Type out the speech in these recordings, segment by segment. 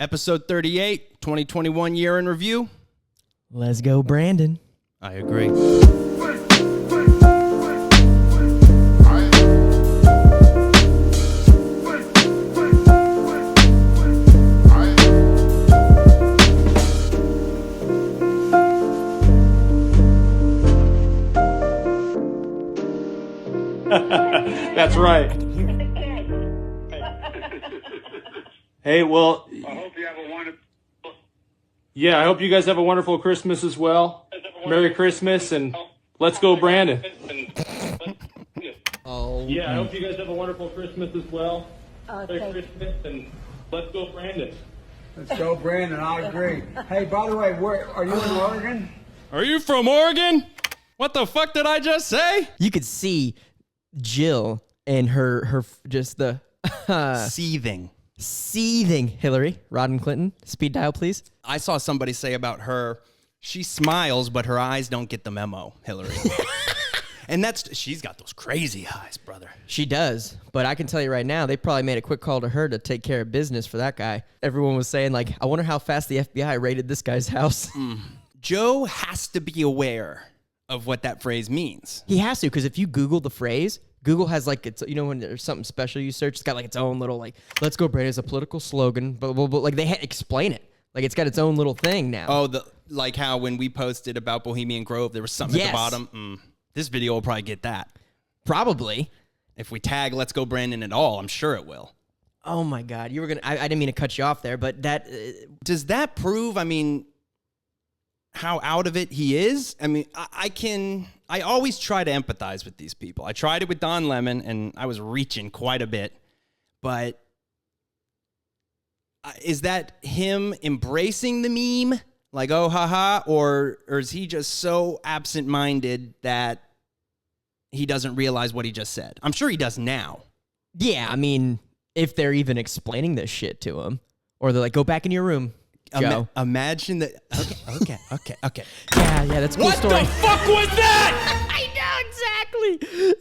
Episode 38, 2021 year in review. Let's go, Brandon. I agree. That's right. Hey, well, I hope you have a wonderful. yeah, I hope you guys have a wonderful Christmas as well. Merry Christmas and let's go, Brandon. Oh, Yeah, I hope you guys have a wonderful Christmas as well. Merry Christmas and let's go, Brandon. Let's go, Brandon. I agree. Hey, by the way, where are you in Oregon? Are you from Oregon? What the fuck did I just say? you could see Jill and her just the seething Hillary Rodham Clinton. Speed dial, please. I saw somebody say about her, she smiles, but her eyes don't get the memo, Hillary. And she's got those crazy eyes, brother. She does, but I can tell you right now, they probably made a quick call to her to take care of business for that guy. Everyone was saying, like, I wonder how fast the FBI raided this guy's house. Joe has to be aware of what that phrase means. He has to, because if you Google the phrase, Google has like, it's, you know, when there's something special you search, it's got like its own little, like, let's go, Brandon, it's a political slogan, blah, blah, blah. Like, they explain it. Like, it's got its own little thing now. Oh, like how when we posted about Bohemian Grove, there was something at the bottom. This video will probably get that. Probably. If we tag Let's Go Brandon at all, I'm sure it will. Oh, my God. You were going to, I didn't mean to cut you off there, but that... Does that prove, how out of it he is? I always try to empathize with these people. I tried it with Don Lemon, and I was reaching quite a bit. But is that him embracing the meme? Like, oh, haha? Or is he just so absent-minded that he doesn't realize what he just said? I'm sure he does now. Yeah, if they're even explaining this shit to him. Or they're like, go back in your room, Joe. Imagine that. Okay. Yeah, that's a cool story. What the fuck was that? I know,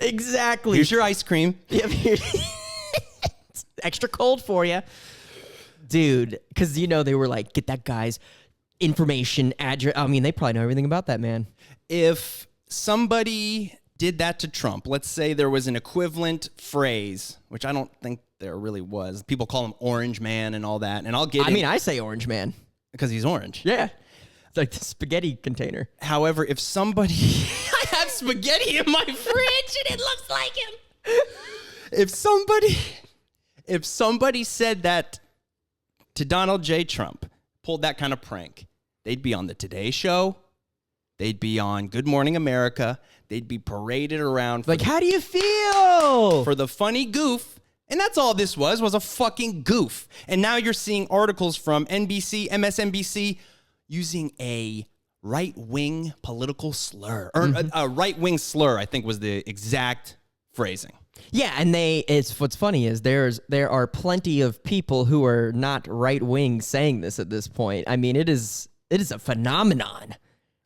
exactly. Here's your ice cream. Yep, it's extra cold for you. Dude, because, they were like, get that guy's information, address. They probably know everything about that man. If somebody did that to Trump, let's say there was an equivalent phrase, which I don't think there really was. People call him Orange Man and all that, and I'll get it. I say Orange Man. Because he's orange. Yeah. It's like the spaghetti container. However, if somebody... I have spaghetti in my fridge and it looks like him. If somebody said that to Donald J. Trump, pulled that kind of prank, they'd be on the Today Show. They'd be on Good Morning America. They'd be paraded around. Like, how do you feel? For the funny goof. And that's all this was a fucking goof. And now you're seeing articles from NBC, MSNBC, using a right-wing political slur. Or a right-wing slur, I think, was the exact phrasing. Yeah, and what's funny is there are plenty of people who are not right-wing saying this at this point. It is a phenomenon.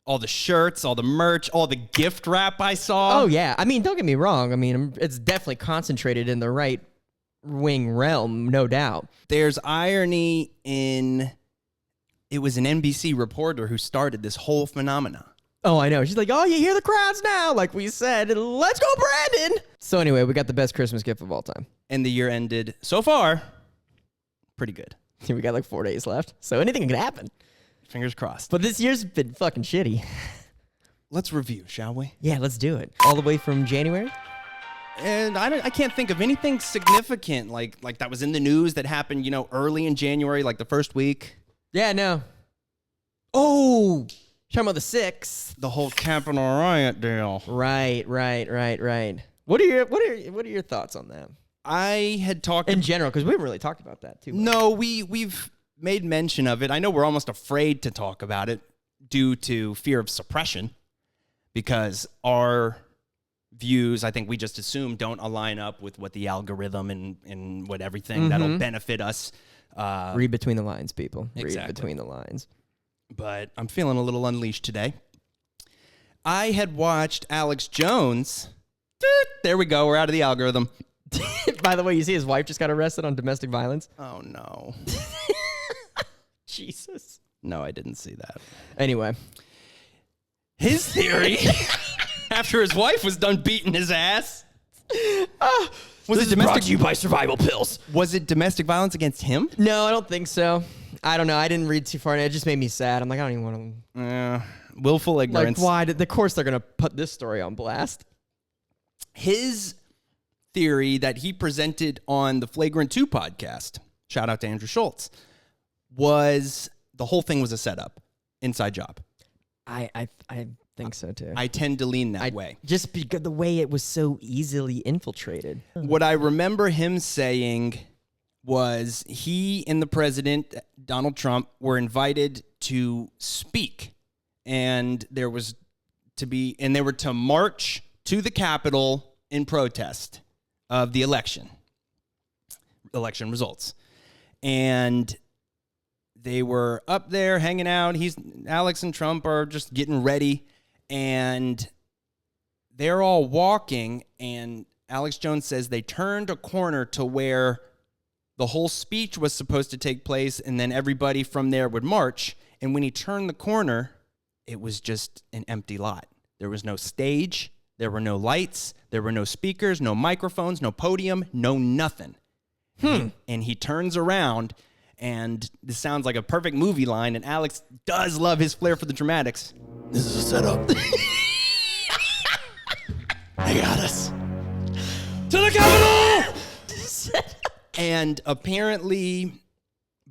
All the shirts, all the merch, all the gift wrap I saw. Oh, yeah. Don't get me wrong. It's definitely concentrated in the right-wing realm, no doubt. There's irony in... It was an NBC reporter who started this whole phenomena. Oh, I know. She's like, oh, you hear the crowds now, like we said. Let's go, Brandon. So anyway, we got the best Christmas gift of all time. And the year ended, so far, pretty good. We got like 4 days left, so anything can happen. Fingers crossed. But this year's been fucking shitty. Let's review, shall we? Yeah, let's do it. All the way from January? And I can't think of anything significant like that was in the news that happened, early in January, like the first week. Yeah, no. Oh, talking about the 6th. The whole Capitol riot deal. Right. What are your thoughts on that? I had talked in general, because we haven't really talked about that too much. No, we've made mention of it. I know we're almost afraid to talk about it due to fear of suppression, because our views, I think we just assume, don't align up with what the algorithm and what everything that'll benefit us. Read between the lines, people. Exactly. Read between the lines. But I'm feeling a little unleashed today. I had watched Alex Jones. There we go. We're out of the algorithm. By the way, you see his wife just got arrested on domestic violence? Oh, no. No, I didn't see that. Anyway, His theory, after his wife was done beating his ass, was it domestic? you by survival pills. Was it domestic violence against him? No, I don't think so. I don't know. I didn't read too far, and it just made me sad. I'm like, I don't even want to. Willful ignorance. Like, why? Of course, they're gonna put this story on blast. His theory that he presented on the Flagrant 2 podcast, shout out to Andrew Schultz, was the whole thing was a setup, inside job. I think so too. I tend to lean that way. Just because the way it was so easily infiltrated. What I remember him saying was he and the president, Donald Trump, were invited to speak. And they were to march to the Capitol in protest of the election results. And they were up there hanging out. Alex and Trump are just getting ready, and they're all walking, and Alex Jones says they turned a corner to where the whole speech was supposed to take place, and then everybody from there would march. And when he turned the corner, it was just an empty lot. There was no stage. There were no lights. There were no speakers, no microphones, no podium, no nothing. And he turns around, and this sounds like a perfect movie line, and Alex does love his flair for the dramatics. This is a setup. They got us. To the Capitol! And apparently,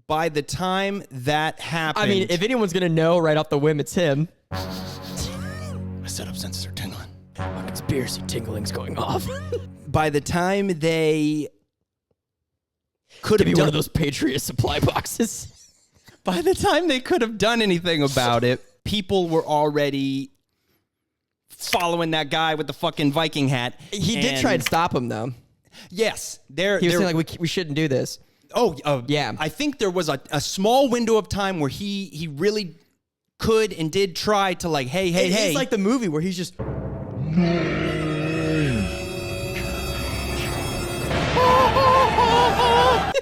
by the time that happened... I mean, if anyone's going to know right off the whim, it's him. My setup senses are tingling. My conspiracy tingling's going off. By the time they could have Give me done one of those Patriot supply boxes. By the time they could have done anything about it, people were already following that guy with the fucking Viking hat. He did try and stop him, though. Yes. He was saying, like, we shouldn't do this. Yeah. I think there was a small window of time where he really could and did try to, like, hey. It's like the movie where he's just...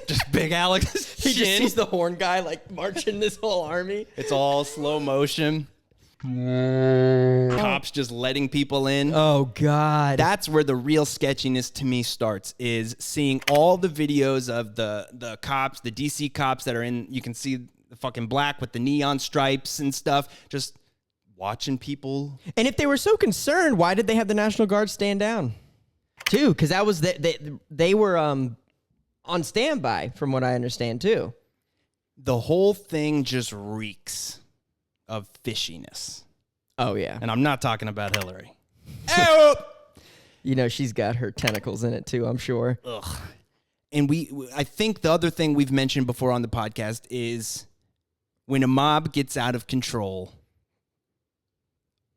Just big Alex. He just sees the horn guy, like, marching this whole army. It's all slow motion. Cops just letting people in. Oh, God. That's where the real sketchiness to me starts, is seeing all the videos of the cops, the DC cops that are in, you can see the fucking black with the neon stripes and stuff, just watching people. And if they were so concerned, why did they have the National Guard stand down? Too, because that was they were on standby, from what I understand, too. The whole thing just reeks of fishiness. Oh, yeah. And I'm not talking about Hillary. You know, she's got her tentacles in it, too, I'm sure. Ugh. And I think the other thing we've mentioned before on the podcast is when a mob gets out of control,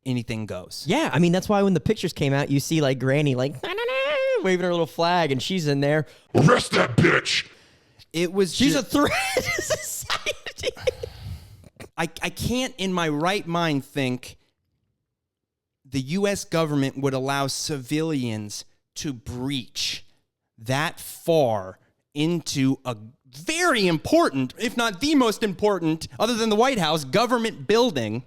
anything goes. Yeah, I mean, that's why when the pictures came out, you see, like, Granny, like, waving her little flag, and she's in there. Arrest that bitch! She's a threat to society. I can't in my right mind think the U.S. government would allow civilians to breach that far into a very important, if not the most important, other than the White House, government building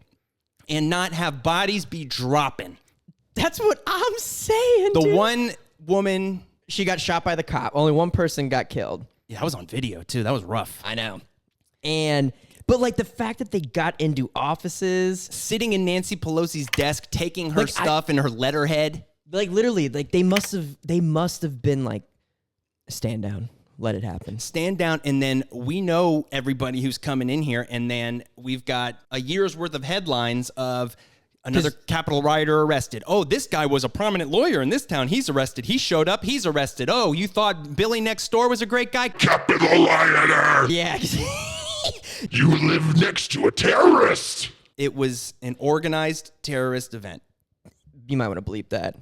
and not have bodies be dropping. That's what I'm saying, The dude. one woman... She got shot by the cop. Only one person got killed. Yeah, that was on video, too. That was rough. I know. But, like, the fact that they got into offices. Sitting in Nancy Pelosi's desk, taking her stuff and her letterhead. Like, literally, like, they must have been, like, stand down. Let it happen. Stand down, and then we know everybody who's coming in here, and then we've got a year's worth of headlines of another Capitol rioter arrested. Oh, this guy was a prominent lawyer in this town. He's arrested. He showed up. He's arrested. Oh, you thought Billy next door was a great guy? Capitol rioter! Yeah. You live next to a terrorist! It was an organized terrorist event. You might want to bleep that.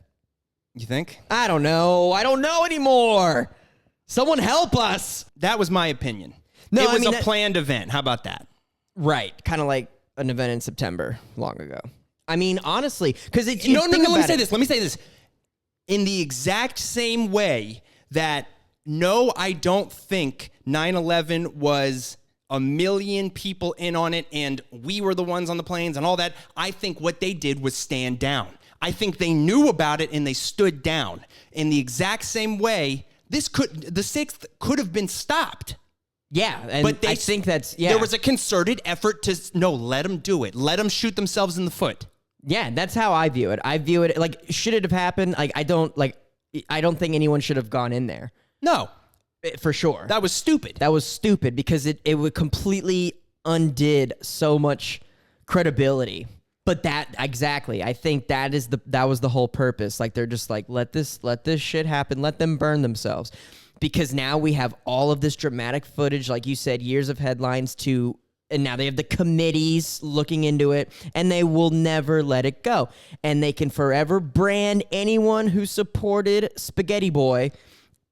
You think? I don't know. I don't know anymore. Someone help us. That was my opinion. No, it I was mean, a planned event. How about that? Right. Kind of like an event in September long ago. I mean, honestly, because it's... No, let me say this. Let me say this. In the exact same way that, no, I don't think 9/11 was a million people in on it and we were the ones on the planes and all that. I think what they did was stand down. I think they knew about it and they stood down. In the exact same way, the 6th could have been stopped. Yeah, and I think there was a concerted effort to, no, let them do it. Let them shoot themselves in the foot. Yeah, that's how I view it. I view it like, should it have happened? Like, I don't think anyone should have gone in there. No. For sure. That was stupid. That was stupid because it would completely undid so much credibility. But I think that was the whole purpose. Like, they're just like, let this shit happen. Let them burn themselves. Because now we have all of this dramatic footage, like you said, years of headlines and now they have the committees looking into it, and they will never let it go. And they can forever brand anyone who supported Spaghetti Boy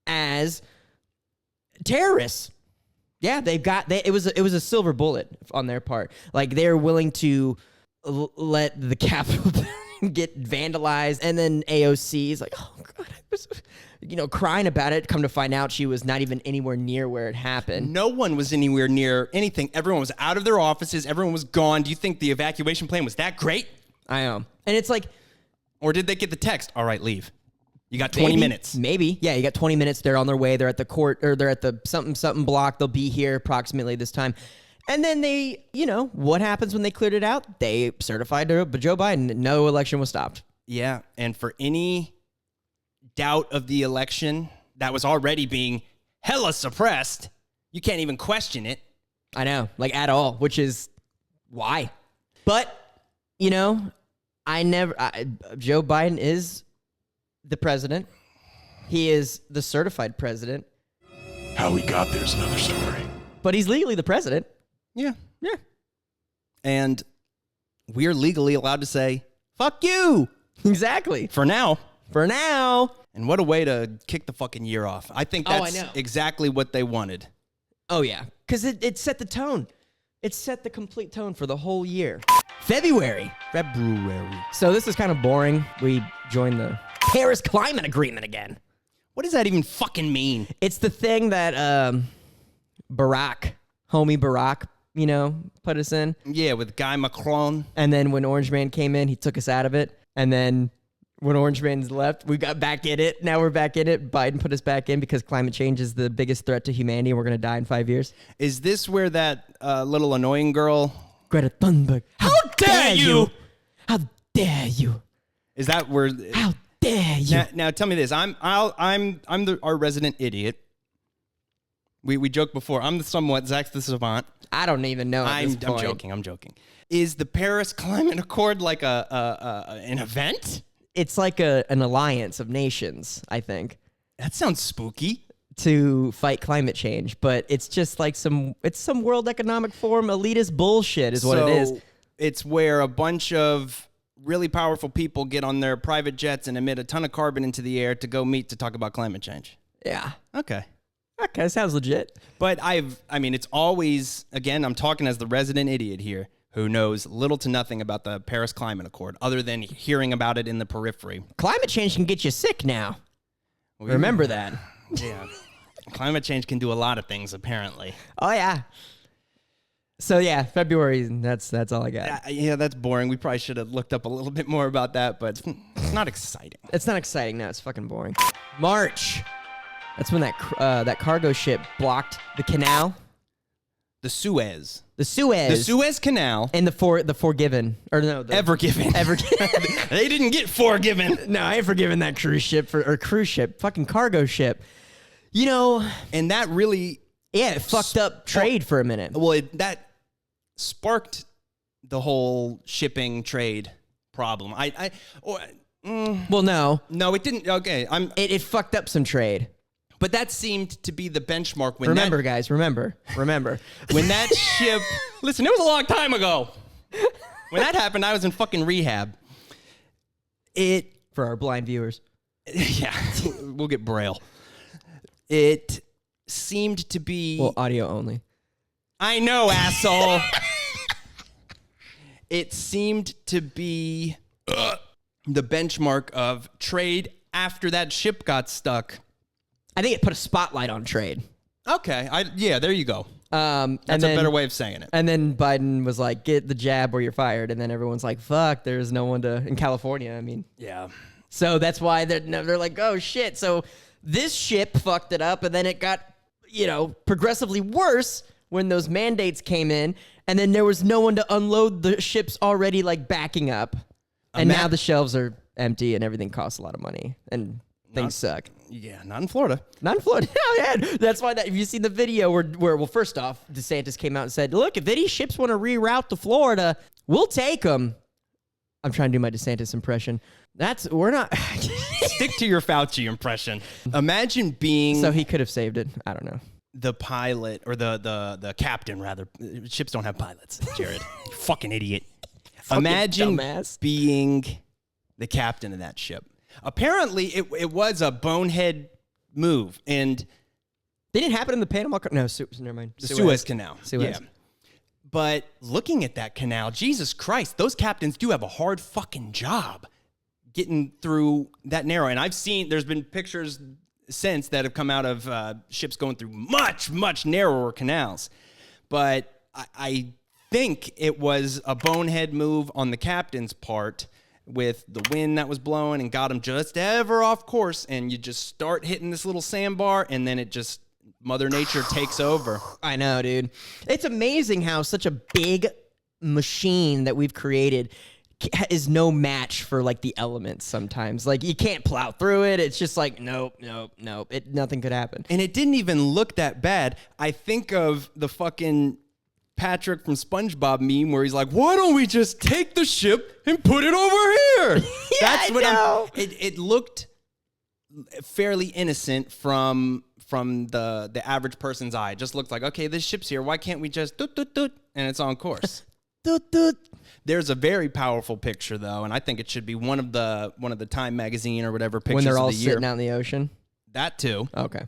as terrorists. Yeah, it was a silver bullet on their part. Like, they're willing to let the Capitol get vandalized, and then AOC is like, oh God, I was, crying about it. Come to find out, she was not even anywhere near where it happened. No one was anywhere near anything. Everyone was out of their offices. Everyone was gone. Do you think the evacuation plan was that great? I know. And it's like, or did they get the text? All right, leave. You got 20 minutes. Maybe. Yeah, you got 20 minutes. They're on their way. They're at the court, or they're at the something block. They'll be here approximately this time. And then they, what happens when they cleared it out? They certified Joe Biden. No election was stopped. Yeah, and for any doubt of the election that was already being hella suppressed, you can't even question it. I know, like, at all, which is why. But, Joe Biden is the president. He is the certified president. How he got there's another story. But he's legally the president. Yeah. And we're legally allowed to say, fuck you. Exactly. For now. And what a way to kick the fucking year off. I think that's exactly what they wanted. Oh, yeah. Because it set the tone. It set the complete tone for the whole year. February. So this is kind of boring. We joined the Paris Climate Agreement again. What does that even fucking mean? It's the thing that homie Barack, put us in. Yeah, with Guy Macron. And then when Orange Man came in, he took us out of it. And then when Orange Man's left, we got back in it. Now we're back in it. Biden put us back in because climate change is the biggest threat to humanity, and we're going to die in 5 years. Is this where that little annoying girl... Greta Thunberg. How dare you? How dare you? Is that where... How dare you? Now tell me this. I'm our resident idiot. We joked before. I'm the somewhat Zach's the savant. I don't even know. I'm joking. Is the Paris Climate Accord like an event? It's like an alliance of nations, I think. That sounds spooky. To fight climate change, but it's just like some World Economic Forum elitist bullshit is what it is. It's where a bunch of really powerful people get on their private jets and emit a ton of carbon into the air to go meet to talk about climate change. Yeah. Okay, sounds legit. But it's always, again, I'm talking as the resident idiot here who knows little to nothing about the Paris Climate Accord other than hearing about it in the periphery. Climate change can get you sick now. Remember that. Yeah. Climate change can do a lot of things, apparently. Oh, yeah. So, yeah, February, that's all I got. Yeah, that's boring. We probably should have looked up a little bit more about that, but it's not exciting. It's not exciting now. It's fucking boring. March. That's when that cargo ship blocked the canal. The Suez Canal. And the Forgiven. Or no, the Ever Given. They didn't get forgiven. No, I ain't forgiving that cruise ship. Fucking cargo ship. And that really... Yeah, it fucked up trade for a minute. Well, that sparked the whole shipping trade problem. Well, no. No, it didn't. Okay, It fucked up some trade. But that seemed to be the benchmark. Guys, remember. When that ship... Listen, it was a long time ago. When that happened, I was in fucking rehab. For our blind viewers. Yeah, we'll get Braille. It seemed to be... Well, audio only. I know, asshole. It seemed to be the benchmark of trade after that ship got stuck. I think it put a spotlight on trade. Okay. Yeah, there you go. That's a better way of saying it. And then Biden was like, get the jab or you're fired. And then everyone's like, fuck, there's no one to, in California, I mean. Yeah. So that's why they're like, oh shit. So this ship fucked it up, and then it got, progressively worse when those mandates came in, and then there was no one to unload the ships already like backing up. And now the shelves are empty and everything costs a lot of money and things suck. Yeah, not in Florida. Not in Florida. Yeah, that's why have you seen the video where, well, first off, DeSantis came out and said, look, if any ships want to reroute to Florida, we'll take them. I'm trying to do my DeSantis impression. We're not. Stick to your Fauci impression. Imagine being. So he could have saved it. I don't know. The pilot or the captain, rather. Ships don't have pilots, Jared. You fucking idiot. Imagine dumbass. being the captain of that ship. Apparently, it was a bonehead move, and didn't happen in the Panama Canal. No, never mind. The Suez Canal. Suez. Yeah. But looking at that canal, Jesus Christ, those captains do have a hard fucking job getting through that narrow. And there's been pictures since that have come out of ships going through much, much narrower canals. But I think it was a bonehead move on the captain's part with the wind that was blowing and got him just ever off course. And you just start hitting this little sandbar, and then Mother Nature takes over. I know, dude. It's amazing how such a big machine that we've created is no match for like the elements sometimes. Like you can't plow through it. It's just like, nope. Nothing could happen. And it didn't even look that bad. I think of the fucking Patrick from SpongeBob meme where he's like, why don't we just take the ship and put it over here? That's what it looked fairly innocent from the average person's eye. It just looked like, okay, this ship's here. Why can't we just doot, doot, doot, and it's on course? Doot, doot. There's a very powerful picture though, and I think it should be one of the Time magazine or whatever pictures when they're all of the year. sitting out in the ocean. That too. Okay.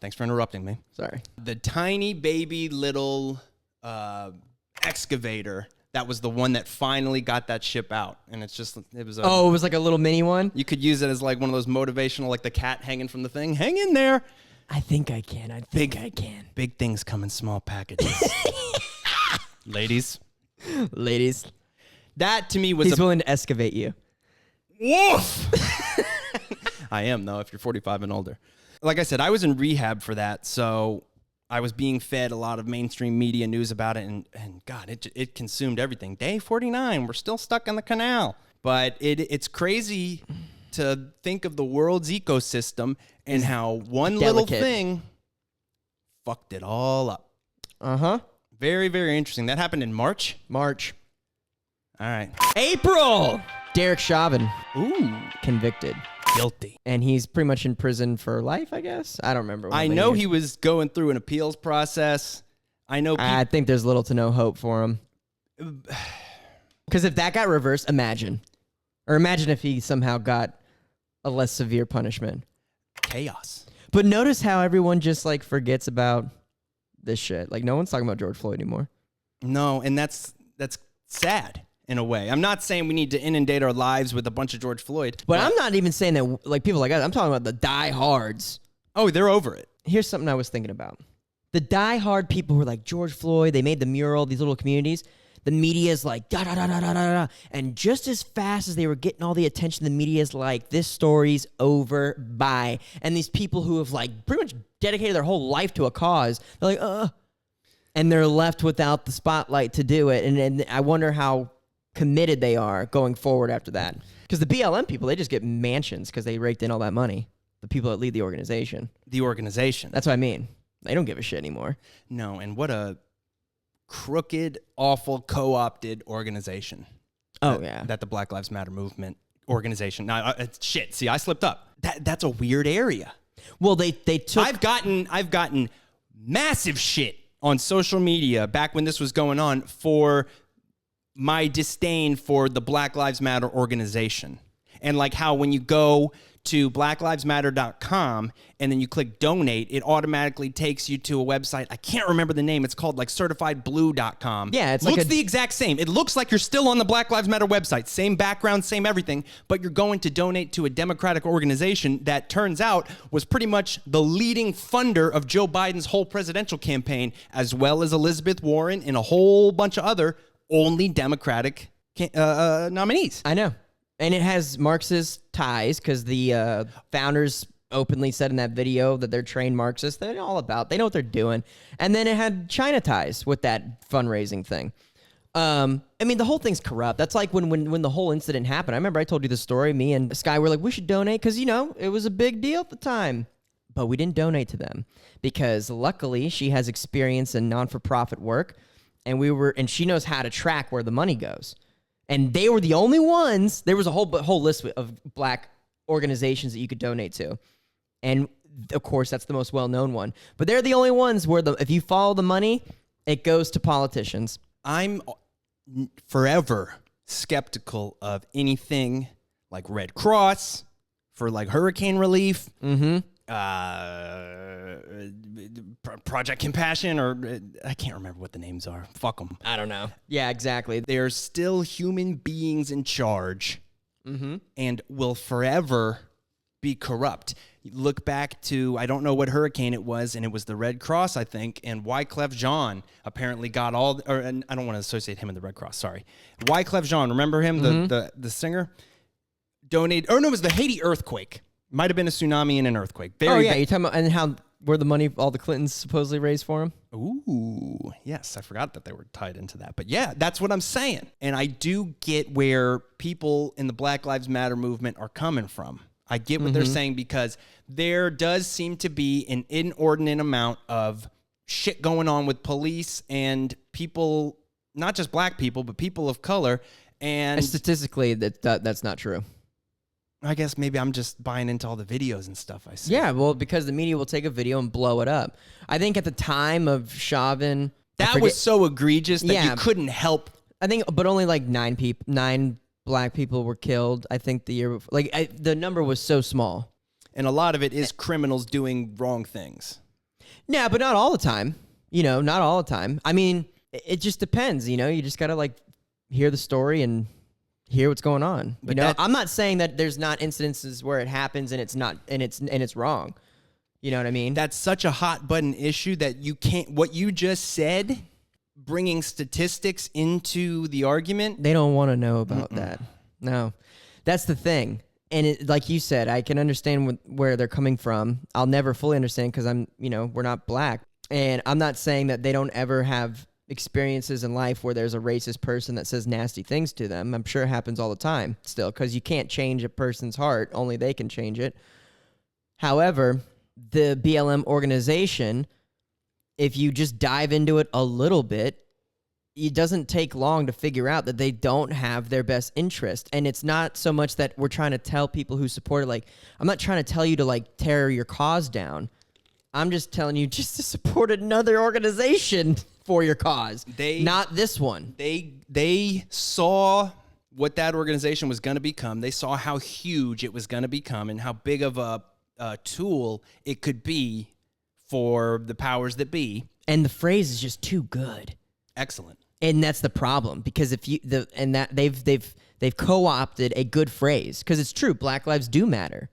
Thanks for interrupting me. Sorry. The tiny baby little excavator. That was the one that finally got that ship out, and it was. It was like a little mini one. You could use it as like one of those motivational, like the cat hanging from the thing. Hang in there. I think I can. I can. Big things come in small packages. Ladies. That to me was. He's willing to excavate you. Woof. I am though. If you're 45 and older, like I said, I was in rehab for that, so I was being fed a lot of mainstream media news about it, and God, it consumed everything. Day 49, we're still stuck in the canal. But it's crazy to think of the world's ecosystem and how one little thing fucked it all up. Uh-huh. Very, very interesting. That happened in March? March. All right. April! Derek Chauvin. Ooh. Convicted. Guilty. And he's pretty much in prison for life, I guess. I don't remember. I know he was going through an appeals process. I think there's little to no hope for him. Because if that got reversed, imagine if he somehow got a less severe punishment. Chaos. But notice how everyone just like forgets about this shit. Like no one's talking about George Floyd anymore. No, and that's sad. In a way. I'm not saying we need to inundate our lives with a bunch of George Floyd. But I'm not even saying that, like, people like us. I'm talking about the diehards. Oh, they're over it. Here's something I was thinking about. The diehard people who are like, George Floyd, they made the mural, these little communities. The media's like, da-da-da-da-da-da-da. And just as fast as they were getting all the attention, the media's like, this story's over, bye. And these people who have, like, pretty much dedicated their whole life to a cause, they're like, and they're left without the spotlight to do it. And I wonder how committed they are going forward after that. Because the BLM people, they just get mansions because they raked in all that money. The people that lead the organization. The organization. That's what I mean. They don't give a shit anymore. No, and what a crooked, awful, co-opted organization. Oh, yeah. That the Black Lives Matter movement organization. Now, shit, see, I slipped up. That's a weird area. Well, they took... I've gotten massive shit on social media back when this was going on for my disdain for the Black Lives Matter organization. And like how when you go to blacklivesmatter.com and then you click donate, it automatically takes you to a website. I can't remember the name. It's called like certifiedblue.com. Yeah, it's looks like the exact same. It looks like you're still on the Black Lives Matter website. Same background, same everything, but you're going to donate to a Democratic organization that turns out was pretty much the leading funder of Joe Biden's whole presidential campaign, as well as Elizabeth Warren and a whole bunch of other only Democratic nominees. I know. And it has Marxist ties because the founders openly said in that video that they're trained Marxists. They're all about, they know what they're doing. And then it had China ties with that fundraising thing. I mean, the whole thing's corrupt. That's like when the whole incident happened. I remember I told you the story. Me and Sky were like, we should donate because, you know, it was a big deal at the time. But we didn't donate to them because luckily she has experience in non-for-profit work. And she knows how to track where the money goes. And they were the only ones. There was a whole list of black organizations that you could donate to. And of course, that's the most well-known one. But they're the only ones where if you follow the money, it goes to politicians. I'm forever skeptical of anything like Red Cross for like hurricane relief. Mm-hmm. Project Compassion, or I can't remember what the names are. Fuck them. I don't know. Yeah, exactly. They're still human beings in charge and will forever be corrupt. You look back to, I don't know what hurricane it was, and it was the Red Cross, I think, and Wyclef Jean apparently got and I don't want to associate him with the Red Cross, sorry. Wyclef Jean, remember him, the singer? Donated, or no, it was the Haiti earthquake. Might have been a tsunami and an earthquake. You're talking about, and how, where the money all the Clintons supposedly raised for him? Ooh, yes, I forgot that they were tied into that. But yeah, that's what I'm saying. And I do get where people in the Black Lives Matter movement are coming from. I get what they're saying because there does seem to be an inordinate amount of shit going on with police and people, not just black people, but people of color. And statistically, that's not true. I guess maybe I'm just buying into all the videos and stuff I see. Yeah, well, because the media will take a video and blow it up. I think at the time of Chauvin, that was so egregious that you couldn't help. I think, but only like 9 black people were killed. I think the year before, the number was so small, and a lot of it is criminals doing wrong things. Yeah, but not all the time. You know, not all the time. I mean, it just depends. You know, you just gotta hear the story and hear what's going on. You know, I'm not saying that there's not incidences where it happens and it's not and it's wrong. You know what I mean? That's such a hot button issue that you can't. What you just said, bringing statistics into the argument, they don't want to know about that. No, that's the thing. And like you said, I can understand where they're coming from. I'll never fully understand because we're not black, and I'm not saying that they don't ever have experiences in life where there's a racist person that says nasty things to them. I'm sure it happens all the time still because you can't change a person's heart. Only they can change it. However, the BLM organization, if you just dive into it a little bit, it doesn't take long to figure out that they don't have their best interest. And it's not so much that we're trying to tell people who support it, I'm not trying to tell you to tear your cause down. I'm just telling you just to support another organization for your cause, not this one. They saw what that organization was going to become. They saw how huge it was going to become and how big of a tool it could be for the powers that be. And the phrase is just too good. Excellent. And that's the problem because they've co-opted a good phrase because it's true. Black lives do matter,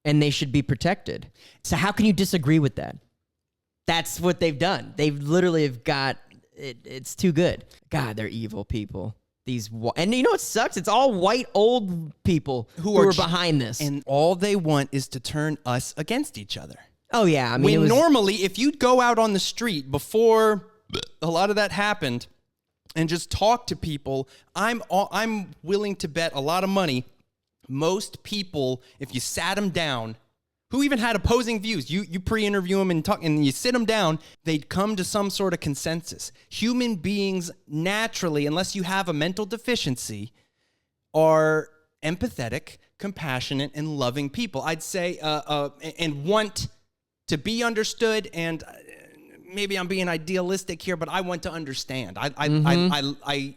and they should be protected. So how can you disagree with that? That's what they've done. They've literally have got it. It's too good. God, they're evil people. And you know what sucks? It's all white old people who are behind this, and all they want is to turn us against each other. Oh yeah, I mean, normally if you'd go out on the street before a lot of that happened and just talk to people, I'm willing to bet a lot of money. Most people, if you sat them down, who even had opposing views, you pre-interview them and talk, and you sit them down, they'd come to some sort of consensus. Human beings naturally, unless you have a mental deficiency, are empathetic, compassionate, and loving people. I'd say, and want to be understood. And maybe I'm being idealistic here, but I want to understand. I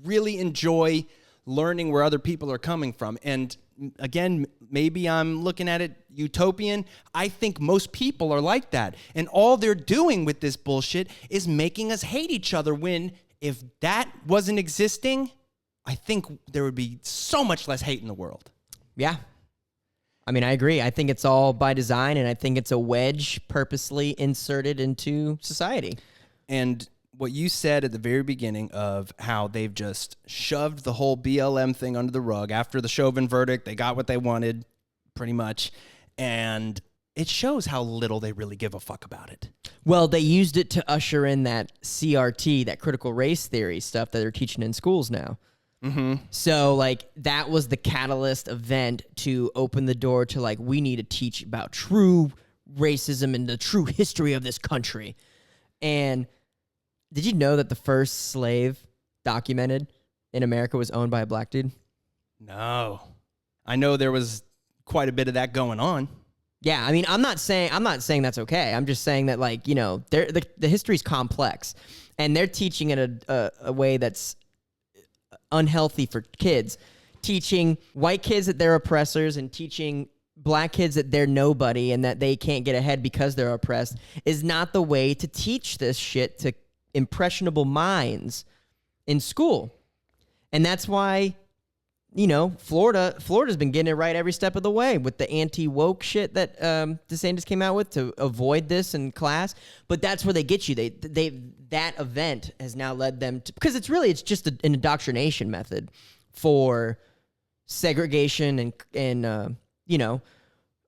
really enjoy learning where other people are coming from. And again, maybe I'm looking at it utopian. I think most people are like that. And all they're doing with this bullshit is making us hate each other when if that wasn't existing, I think there would be so much less hate in the world. Yeah. I mean, I agree. I think it's all by design, and I think it's a wedge purposely inserted into society. And what you said at the very beginning of how they've just shoved the whole BLM thing under the rug after the Chauvin verdict, they got what they wanted pretty much. And it shows how little they really give a fuck about it. Well, they used it to usher in that CRT, that critical race theory stuff that they're teaching in schools now. Mm-hmm. So, like, that was the catalyst event to open the door to, like, we need to teach about true racism and the true history of this country. And did you know that the first slave documented in America was owned by a black dude? No. I know there was quite a bit of that going on. Yeah, I mean, I'm not saying that's okay. I'm just saying that, like, you know, the history's complex, and they're teaching it a way that's unhealthy for kids, teaching white kids that they're oppressors and teaching black kids that they're nobody and that they can't get ahead because they're oppressed is not the way to teach this shit to impressionable minds in school. And that's why, you know, Florida's been getting it right every step of the way with the anti-woke shit that DeSantis came out with to avoid this in class. But that's where they get you. That event has now led them to, because it's just an indoctrination method for segregation and you know,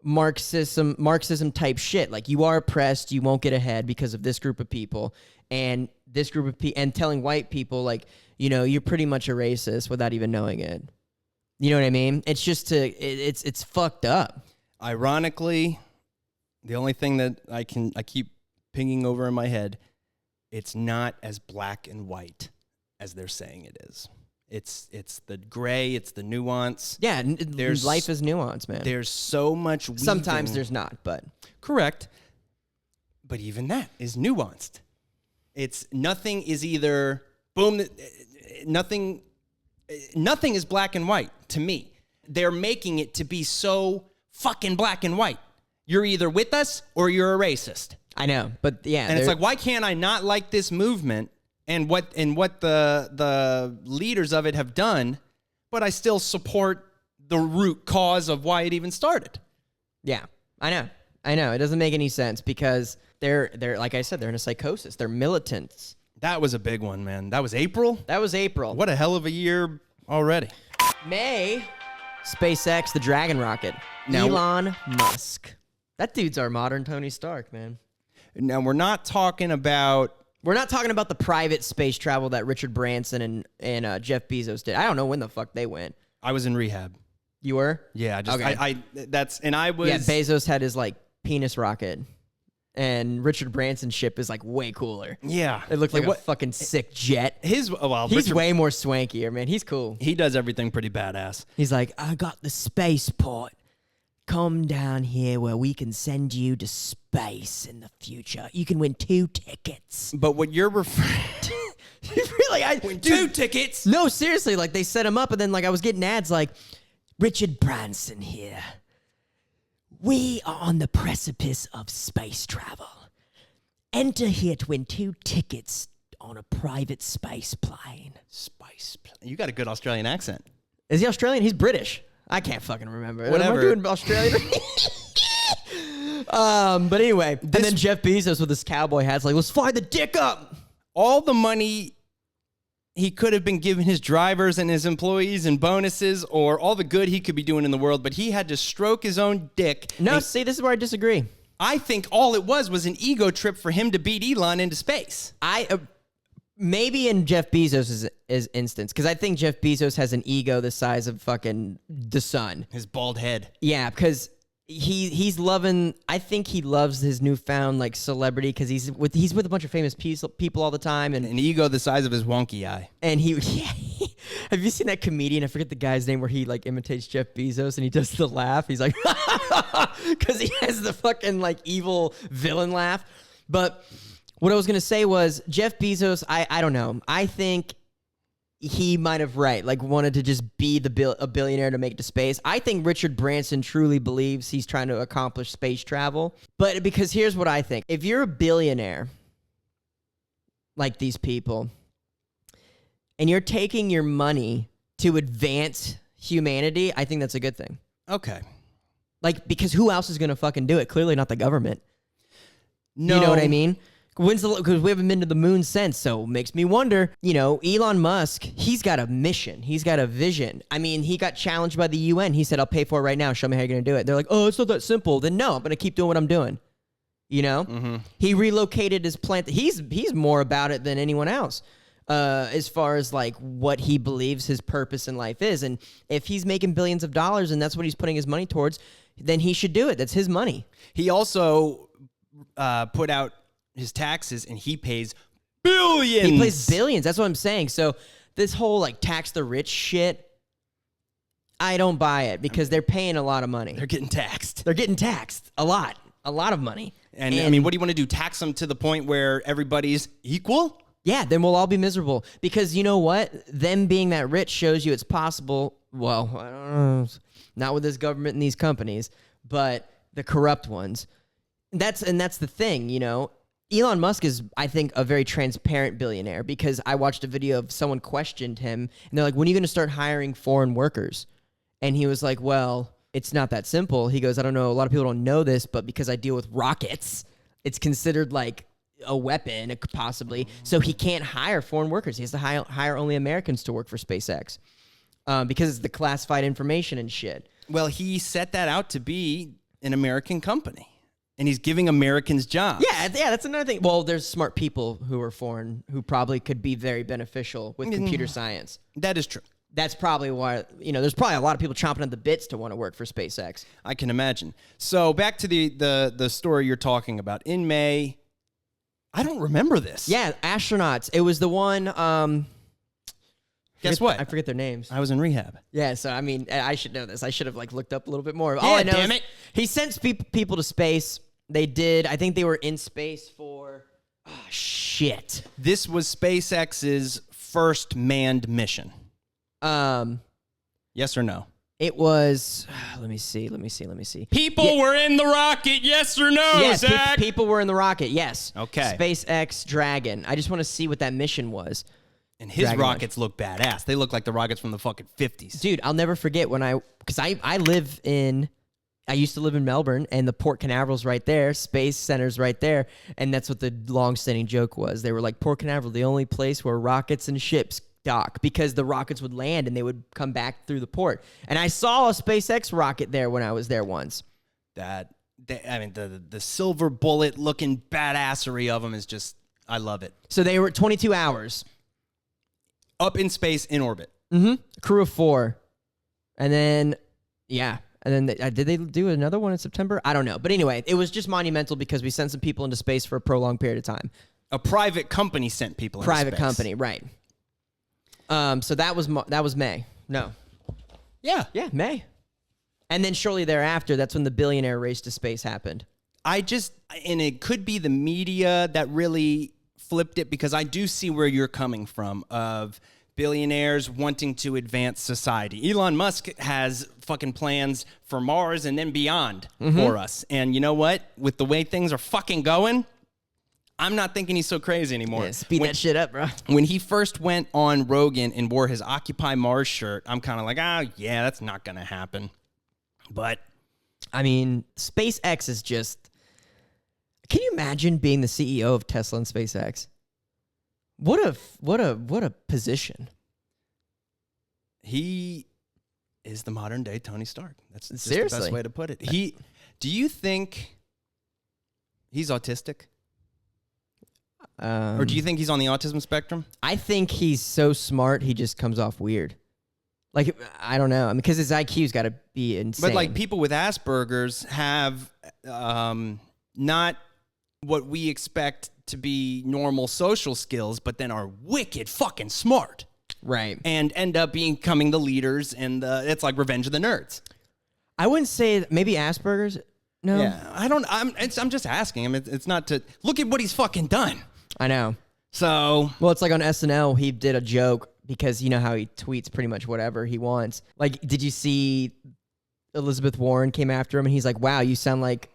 Marxism type shit. Like, you are oppressed, you won't get ahead because of this group of people, and this group of people, and telling white people, like, you know, you're pretty much a racist without even knowing it. You know what I mean? It's just it's fucked up. Ironically, the only thing that I keep pinging over in my head, it's not as black and white as they're saying it is. It's the gray, it's the nuance. Yeah, life is nuance, man. There's so much weaving. Sometimes there's not, but correct. But even that is nuanced. It's nothing is either boom, nothing is black and white to me. They're making it to be so fucking black and white. You're either with us or you're a racist. I know, but yeah. And it's like, why can't I not like this movement and what the leaders of it have done, but I still support the root cause of why it even started? Yeah, I know. It doesn't make any sense because they're like I said, they're in a psychosis. They're militants. That was a big one, man. That was April? That was April. What a hell of a year already. May, SpaceX, the Dragon rocket. Now, Elon Musk. That dude's our modern Tony Stark, man. Now, we're not talking about the private space travel that Richard Branson and Jeff Bezos did. I don't know when the fuck they went. I was in rehab. You were? Yeah, okay. I was. Yeah, Bezos had his, like, penis rocket. And Richard Branson's ship is, like, way cooler. Yeah. It looked like a fucking sick jet. He's way more swankier, man. He's cool. He does everything pretty badass. He's like, I got the spaceport. Come down here where we can send you to space in the future. You can win 2 tickets. But what you're referring to... Really? Win 2 tickets? No, seriously. Like, they set him up, and then, like, I was getting ads like, Richard Branson here. We are on the precipice of space travel. Enter here to win 2 tickets on a private space plane. You got a good Australian accent. Is he Australian? He's British. I can't fucking remember. Whatever. Am I doing Australian? But anyway, and then Jeff Bezos with his cowboy hat's like, let's fire the dick up. All the money he could have been giving his drivers and his employees and bonuses or all the good he could be doing in the world, but he had to stroke his own dick. No, see, this is where I disagree. I think all it was an ego trip for him to beat Elon into space. Maybe in Jeff Bezos' instance, because I think Jeff Bezos has an ego the size of fucking the sun. His bald head. Yeah, because he's loving. I think he loves his newfound like celebrity because he's with a bunch of famous people all the time, and an ego the size of his wonky eye. And have you seen that comedian? I forget the guy's name where he like imitates Jeff Bezos and he does the laugh. He's like, because he has the fucking like evil villain laugh, but. What I was going to say was Jeff Bezos, I don't know. I think he might have wanted to just be a billionaire to make it to space. I think Richard Branson truly believes he's trying to accomplish space travel. But because here's what I think. If you're a billionaire, like these people, and you're taking your money to advance humanity, I think that's a good thing. Okay. Like, because who else is going to fucking do it? Clearly not the government. No. You know what I mean? Because we haven't been to the moon since, so it makes me wonder, Elon Musk, he's got a mission. He's got a vision. I mean, he got challenged by the UN. He said, I'll pay for it right now. Show me how you're going to do it. They're like, oh, it's not that simple. Then no, I'm going to keep doing what I'm doing. Mm-hmm. He relocated his plant. He's more about it than anyone else as far as like what he believes his purpose in life is. And if he's making billions of dollars and that's what he's putting his money towards, then he should do it. That's his money. He also put out his taxes and he pays billions. He pays billions. That's what I'm saying. So this whole like tax the rich shit, I don't buy it because they're paying a lot of money. They're getting taxed. They're getting taxed a lot of money. And I mean, what do you want to do? Tax them to the point where everybody's equal? Yeah, then we'll all be miserable because you know what? Them being that rich shows you it's possible. Well, I don't know, not with this government and these companies, but the corrupt ones. That's the thing, Elon Musk is, I think, a very transparent billionaire because I watched a video of someone questioned him, and they're like, when are you going to start hiring foreign workers? And he was like, well, it's not that simple. He goes, I don't know, a lot of people don't know this, but because I deal with rockets, it's considered like a weapon, possibly. So he can't hire foreign workers. He has to hire only Americans to work for SpaceX because it's the classified information and shit. Well, he set that out to be an American company. And he's giving Americans jobs. Yeah, that's another thing. Well, there's smart people who are foreign who probably could be very beneficial with computer science. That is true. That's probably why, there's probably a lot of people chomping at the bits to want to work for SpaceX. I can imagine. So back to the story you're talking about. In May, I don't remember this. Yeah, astronauts. It was the one... Guess what? I forget their names. I was in rehab. Yeah, so I mean, I should know this. I should have looked up a little bit more. Yeah, All I know damn is it. he sent people to space. They did. I think they were in space for... Oh, shit. This was SpaceX's first manned mission. Yes or no? It was... Let me see. People were in the rocket, yes or no, Yes, Zach? people were in the rocket, yes. Okay. SpaceX Dragon. I just want to see what that mission was. And his Dragon rockets look badass. They look like the rockets from the fucking 50s. Dude, I'll never forget when because I used to live in Melbourne, and the Port Canaveral's right there, Space Center's right there, and that's what the long-standing joke was. They were like, Port Canaveral, the only place where rockets and ships dock, because the rockets would land and they would come back through the port. And I saw a SpaceX rocket there when I was there once. The silver bullet looking badassery of them is just, I love it. So they were 22 hours. Up in space, in orbit. Mm-hmm. Crew of 4. And then, yeah. And then did they do another one in September? I don't know. But anyway, it was just monumental because we sent some people into space for a prolonged period of time. A private company sent people into space. Private company, right. So that was May. No. Yeah. Yeah, May. And then shortly thereafter, that's when the billionaire race to space happened. And it could be the media that really flipped it, because I do see where you're coming from of billionaires wanting to advance society. Elon Musk has fucking plans for Mars and then beyond for us. And you know what? With the way things are fucking going, I'm not thinking he's so crazy anymore. Yeah, speed that shit up, bro. When he first went on Rogan and wore his Occupy Mars shirt, I'm kind of like, yeah, that's not going to happen. But I mean, SpaceX is just... Can you imagine being the CEO of Tesla and SpaceX? What a position. He is the modern day Tony Stark. That's just the Seriously. best way to put it. Do you think he's autistic? Or do you think he's on the autism spectrum? I think he's so smart, he just comes off weird. Like, I don't know. I mean, because his IQ's got to be insane. But like people with Asperger's have not what we expect to be normal social skills, but then are wicked fucking smart. Right. And end up becoming the leaders, and it's like Revenge of the Nerds. I wouldn't say maybe Asperger's. No. Yeah, I'm just asking him. It's not to look at what he's fucking done. I know. So Well, it's like on SNL, he did a joke because you know how he tweets pretty much whatever he wants. Like, did you see Elizabeth Warren came after him and he's like, wow, you sound like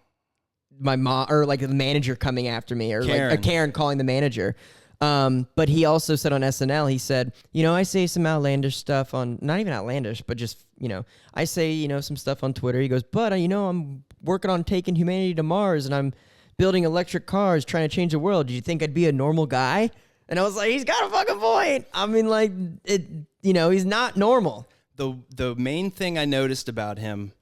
my mom, or like the manager coming after me, or Karen. like a Karen calling the manager. But he also said on SNL, he said, I say some outlandish stuff on, not even outlandish, but just, I say, some stuff on Twitter. He goes, but, I'm working on taking humanity to Mars and I'm building electric cars, trying to change the world. Do you think I'd be a normal guy? And I was like, he's got a fucking point. I mean, like, he's not normal. The main thing I noticed about him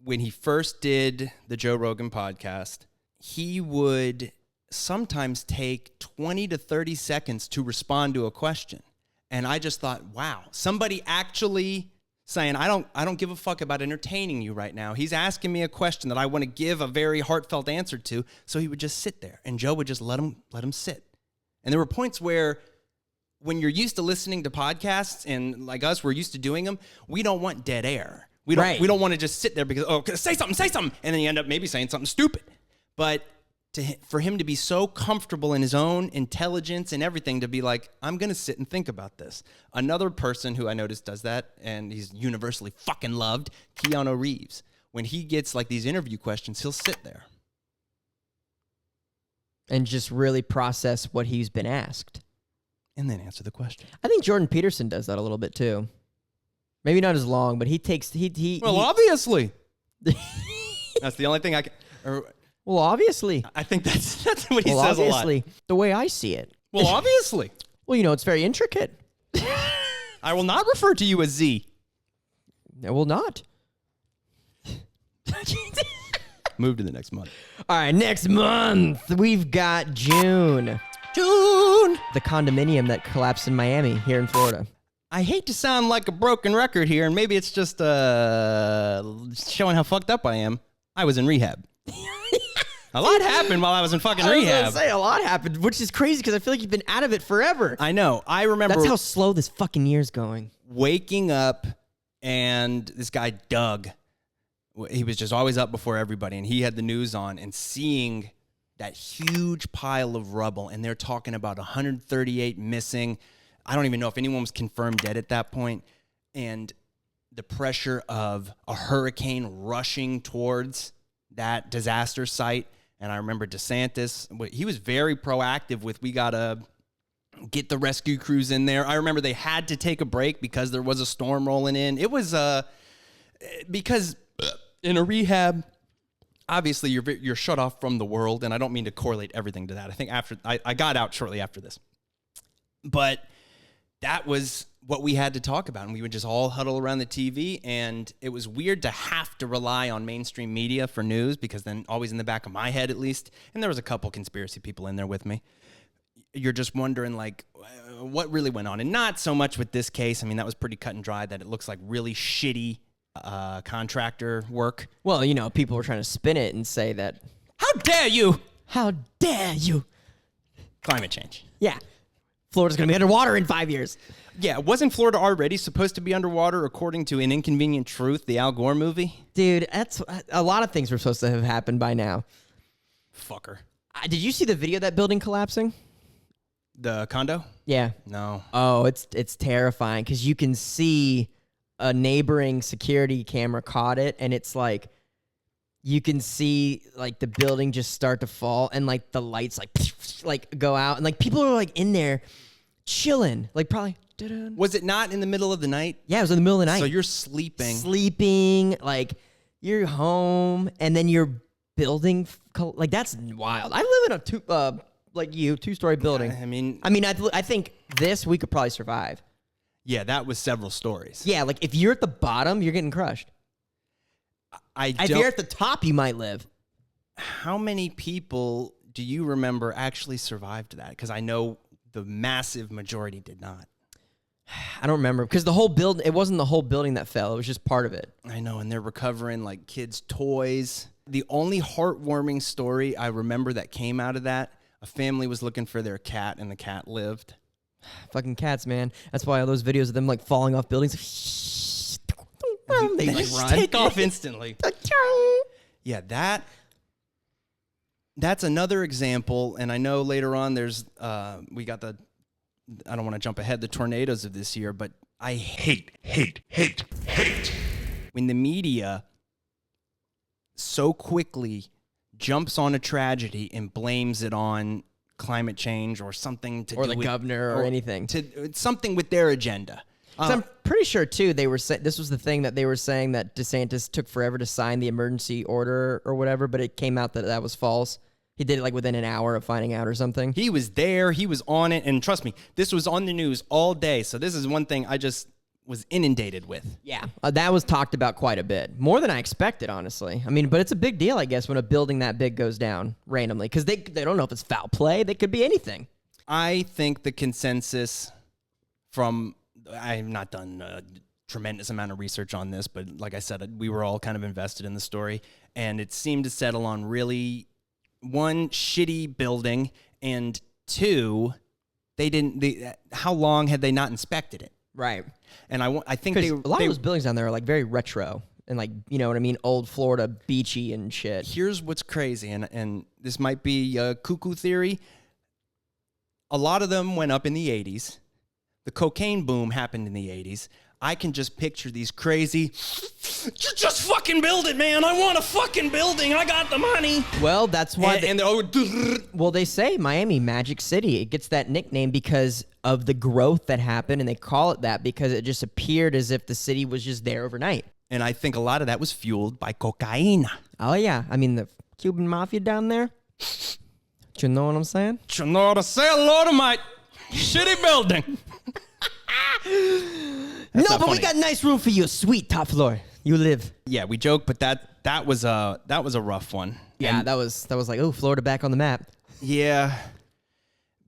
when he first did the Joe Rogan podcast, he would sometimes take 20 to 30 seconds to respond to a question. And I just thought, wow, somebody actually saying, I don't give a fuck about entertaining you right now. He's asking me a question that I want to give a very heartfelt answer to. So he would just sit there and Joe would just let him sit. And there were points where when you're used to listening to podcasts and like us, we're used to doing them, we don't want dead air. We don't want to just sit there because, say something. And then you end up maybe saying something stupid. But for him to be so comfortable in his own intelligence and everything, to be like, I'm going to sit and think about this. Another person who I noticed does that, and he's universally fucking loved, Keanu Reeves. When he gets like these interview questions, he'll sit there and just really process what he's been asked. And then answer the question. I think Jordan Peterson does that a little bit too. Maybe not as long, but he takes, obviously. That's the only thing I can... Well, obviously. I think that's what he says obviously, a lot. The way I see it. Well, obviously. Well, it's very intricate. I will not refer to you as Z. I will not. Move to the next month. All right, next month, we've got June. The condominium that collapsed in Miami here in Florida. I hate to sound like a broken record here, and maybe it's just showing how fucked up I am. I was in rehab. A lot happened while I was in fucking rehab. I was gonna say, a lot happened, which is crazy because I feel like you've been out of it forever. I know. I remember... That's how slow this fucking year's going. Waking up, and this guy, Doug, he was just always up before everybody, and he had the news on, and seeing that huge pile of rubble, and they're talking about 138 missing. I don't even know if anyone was confirmed dead at that point. And the pressure of a hurricane rushing towards that disaster site. And I remember DeSantis, he was very proactive with, we got to get the rescue crews in there. I remember they had to take a break because there was a storm rolling in. It was because in a rehab, obviously you're shut off from the world. And I don't mean to correlate everything to that. I think after I got out shortly after this. But that was what we had to talk about. And we would just all huddle around the TV. And it was weird to have to rely on mainstream media for news, because then always in the back of my head, at least, and there was a couple conspiracy people in there with me, you're just wondering, like, what really went on? And not so much with this case. I mean, that was pretty cut and dry, that it looks like really shitty contractor work. Well, people were trying to spin it and say that, how dare you? How dare you? Climate change. Yeah. Florida's going to be underwater in 5 years. Yeah, wasn't Florida already supposed to be underwater according to An Inconvenient Truth, the Al Gore movie? Dude, that's a lot of things were supposed to have happened by now. Fucker. Did you see the video of that building collapsing? The condo? Yeah. No. Oh, it's terrifying because you can see a neighboring security camera caught it, and it's like you can see like the building just start to fall, and like the lights like go out, and like people are like in there chilling, like probably. Was it not in the middle of the night? Yeah, it was in the middle of the night. So you're sleeping. Like you're home, and then you're building. Like that's wild. I live in a two-story building. I mean, I think this we could probably survive. Yeah, that was several stories. Yeah, like if you're at the bottom, you're getting crushed. If you're at the top, you might live. How many people do you remember actually survived that? Because I know the massive majority did not. I don't remember, because the whole building, it wasn't the whole building that fell. It was just part of it. I know, and they're recovering like kids' toys. The only heartwarming story I remember that came out of that, a family was looking for their cat, and the cat lived. Fucking cats, man. That's why all those videos of them like falling off buildings. They like run. Take off instantly. Yeah, that's another example. And I know later on there's we got the I don't want to jump ahead the tornadoes of this year, but I hate when the media so quickly jumps on a tragedy and blames it on climate change or something to Or do the with, governor or anything. Something with their agenda. So I'm pretty sure too they were this was the thing that they were saying that DeSantis took forever to sign the emergency order or whatever, but it came out that that was false. He did it like within an hour of finding out or something. He was there, he was on it, and trust me, this was on the news all day. So this is one thing I just was inundated with. Yeah, that was talked about quite a bit, more than I expected, honestly. I mean, but it's a big deal, I guess, when a building that big goes down randomly because they don't know if it's foul play. They could be anything. I think the consensus from I've not done a tremendous amount of research on this, but like I said, we were all kind of invested in the story, and it seemed to settle on really one, shitty building, and two, how long had they not inspected it? Right. And I think a lot of those buildings down there are like very retro and like, you know what I mean, old Florida beachy and shit. Here's what's crazy, and this might be a cuckoo theory. A lot of them went up in the 80s. The cocaine boom happened in the 80s. I can just picture these crazy, just fucking build it, man. I want a fucking building. I got the money. Well, that's why. Well, they say Miami Magic City. It gets that nickname because of the growth that happened, and they call it that because it just appeared as if the city was just there overnight. And I think a lot of that was fueled by cocaine. Oh, yeah. I mean, the Cuban mafia down there. Do you know what I'm saying? You know what I say? Hello to my shitty building. No, but funny. We got a nice room for you, sweet top floor. You live. Yeah, we joke, but that was a rough one. Yeah, and that was like, oh, Florida back on the map. Yeah,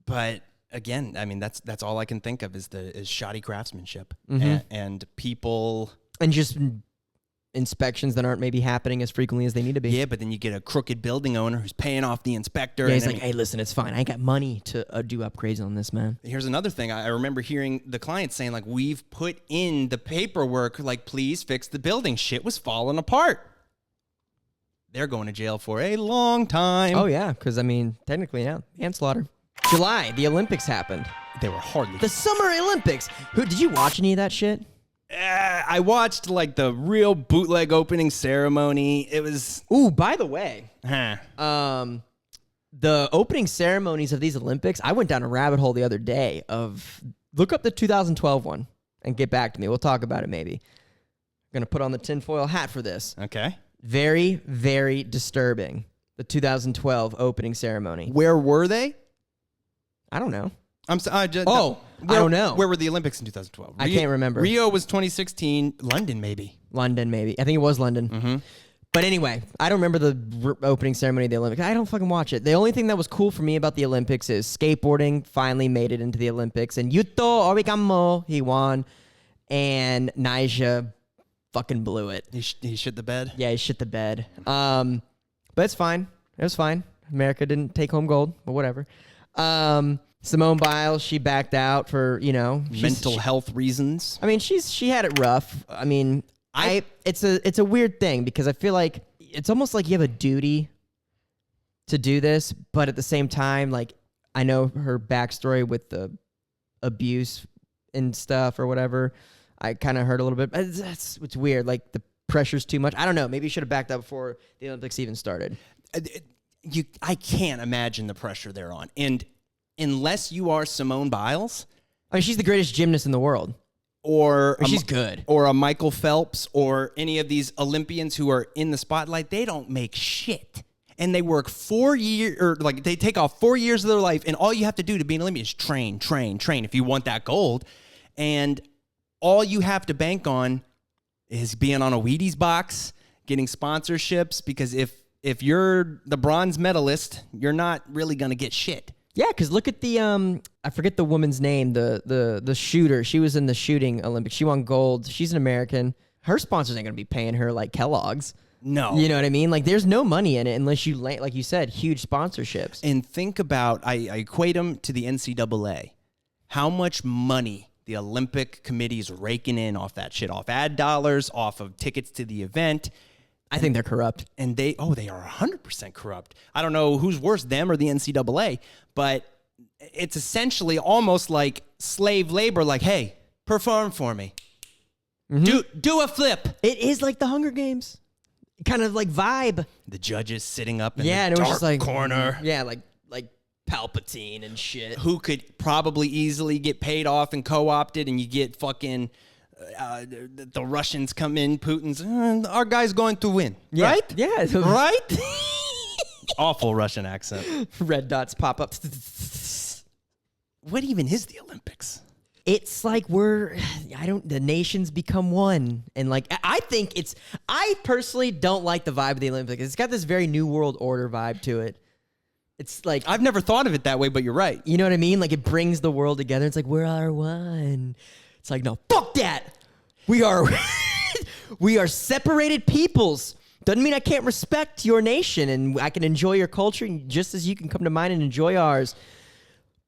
but again, I mean that's all I can think of is shoddy craftsmanship and people and just inspections that aren't maybe happening as frequently as they need to be. Yeah, but then you get a crooked building owner who's paying off the inspector. Yeah, he's like, hey, listen, it's fine. I ain't got money to do upgrades on this, man. Here's another thing. I remember hearing the client saying, like, we've put in the paperwork, like, please fix the building. Shit was falling apart. They're going to jail for a long time. Oh, yeah, because, I mean, technically, yeah, manslaughter. July, the Olympics happened. They were hardly... The Summer Olympics. Did you watch any of that shit? I watched like the real bootleg opening ceremony. It was... Ooh, by the way, huh. The opening ceremonies of these Olympics, I went down a rabbit hole the other day of... Look up the 2012 one and get back to me. We'll talk about it maybe. I'm going to put on the tinfoil hat for this. Okay. Very, very disturbing. The 2012 opening ceremony. Where were they? I don't know. I don't know. Where were the Olympics in 2012? I can't remember. Rio was 2016. London, maybe. London, maybe. I think it was London. Mm-hmm. But anyway, I don't remember the opening ceremony of the Olympics. I don't fucking watch it. The only thing that was cool for me about the Olympics is skateboarding finally made it into the Olympics. And Yuto Origamo, he won. And Nyjah fucking blew it. He shit the bed? Yeah, he shit the bed. But it's fine. It was fine. America didn't take home gold, but whatever. Simone Biles, she backed out for, mental health reasons. I mean, she had it rough. I mean, it's a weird thing because I feel like it's almost like you have a duty to do this, but at the same time, like I know her backstory with the abuse and stuff or whatever. I kind of heard a little bit. It's weird. Like the pressure's too much. I don't know. Maybe you should have backed up before the Olympics even started. I can't imagine the pressure they're on. And unless you are Simone Biles. I mean, she's the greatest gymnast in the world. She's good. Or a Michael Phelps or any of these Olympians who are in the spotlight, they don't make shit. And they work 4 years, or like they take off 4 years of their life, and all you have to do to be an Olympian is train if you want that gold. And all you have to bank on is being on a Wheaties box, getting sponsorships, because if you're the bronze medalist, you're not really going to get shit. Yeah, because look at the I forget the woman's name, the shooter. She was in the shooting Olympics. She won gold. She's an American. Her sponsors ain't gonna be paying her like Kellogg's. No, you know what I mean. Like, there's no money in it unless you, like you said, huge sponsorships. And think about, I equate them to the NCAA. How much money the Olympic Committee is raking in off that shit, off ad dollars, off of tickets to the event. I think they're corrupt. And they are 100% corrupt. I don't know who's worse, them or the NCAA, but it's essentially almost like slave labor. Like, hey, perform for me. Do a flip. It is like the Hunger Games, kind of like vibe. The judges sitting up in Yeah, the and it was dark just like corner. Yeah, like Palpatine and shit. Who could probably easily get paid off and co-opted, and you get fucking the Russians come in, Putin's, our guy's going to win, right? Yeah. Right? Awful Russian accent. Red dots pop up. What even is the Olympics? It's like the nations become one. And like, I personally don't like the vibe of the Olympics. It's got this very New World Order vibe to it. It's like, I've never thought of it that way, but you're right. you know what I mean? Like, it brings the world together. It's like, we're our one. It's like, no, fuck that. We are separated peoples. Doesn't mean I can't respect your nation and I can enjoy your culture just as you can come to mine and enjoy ours.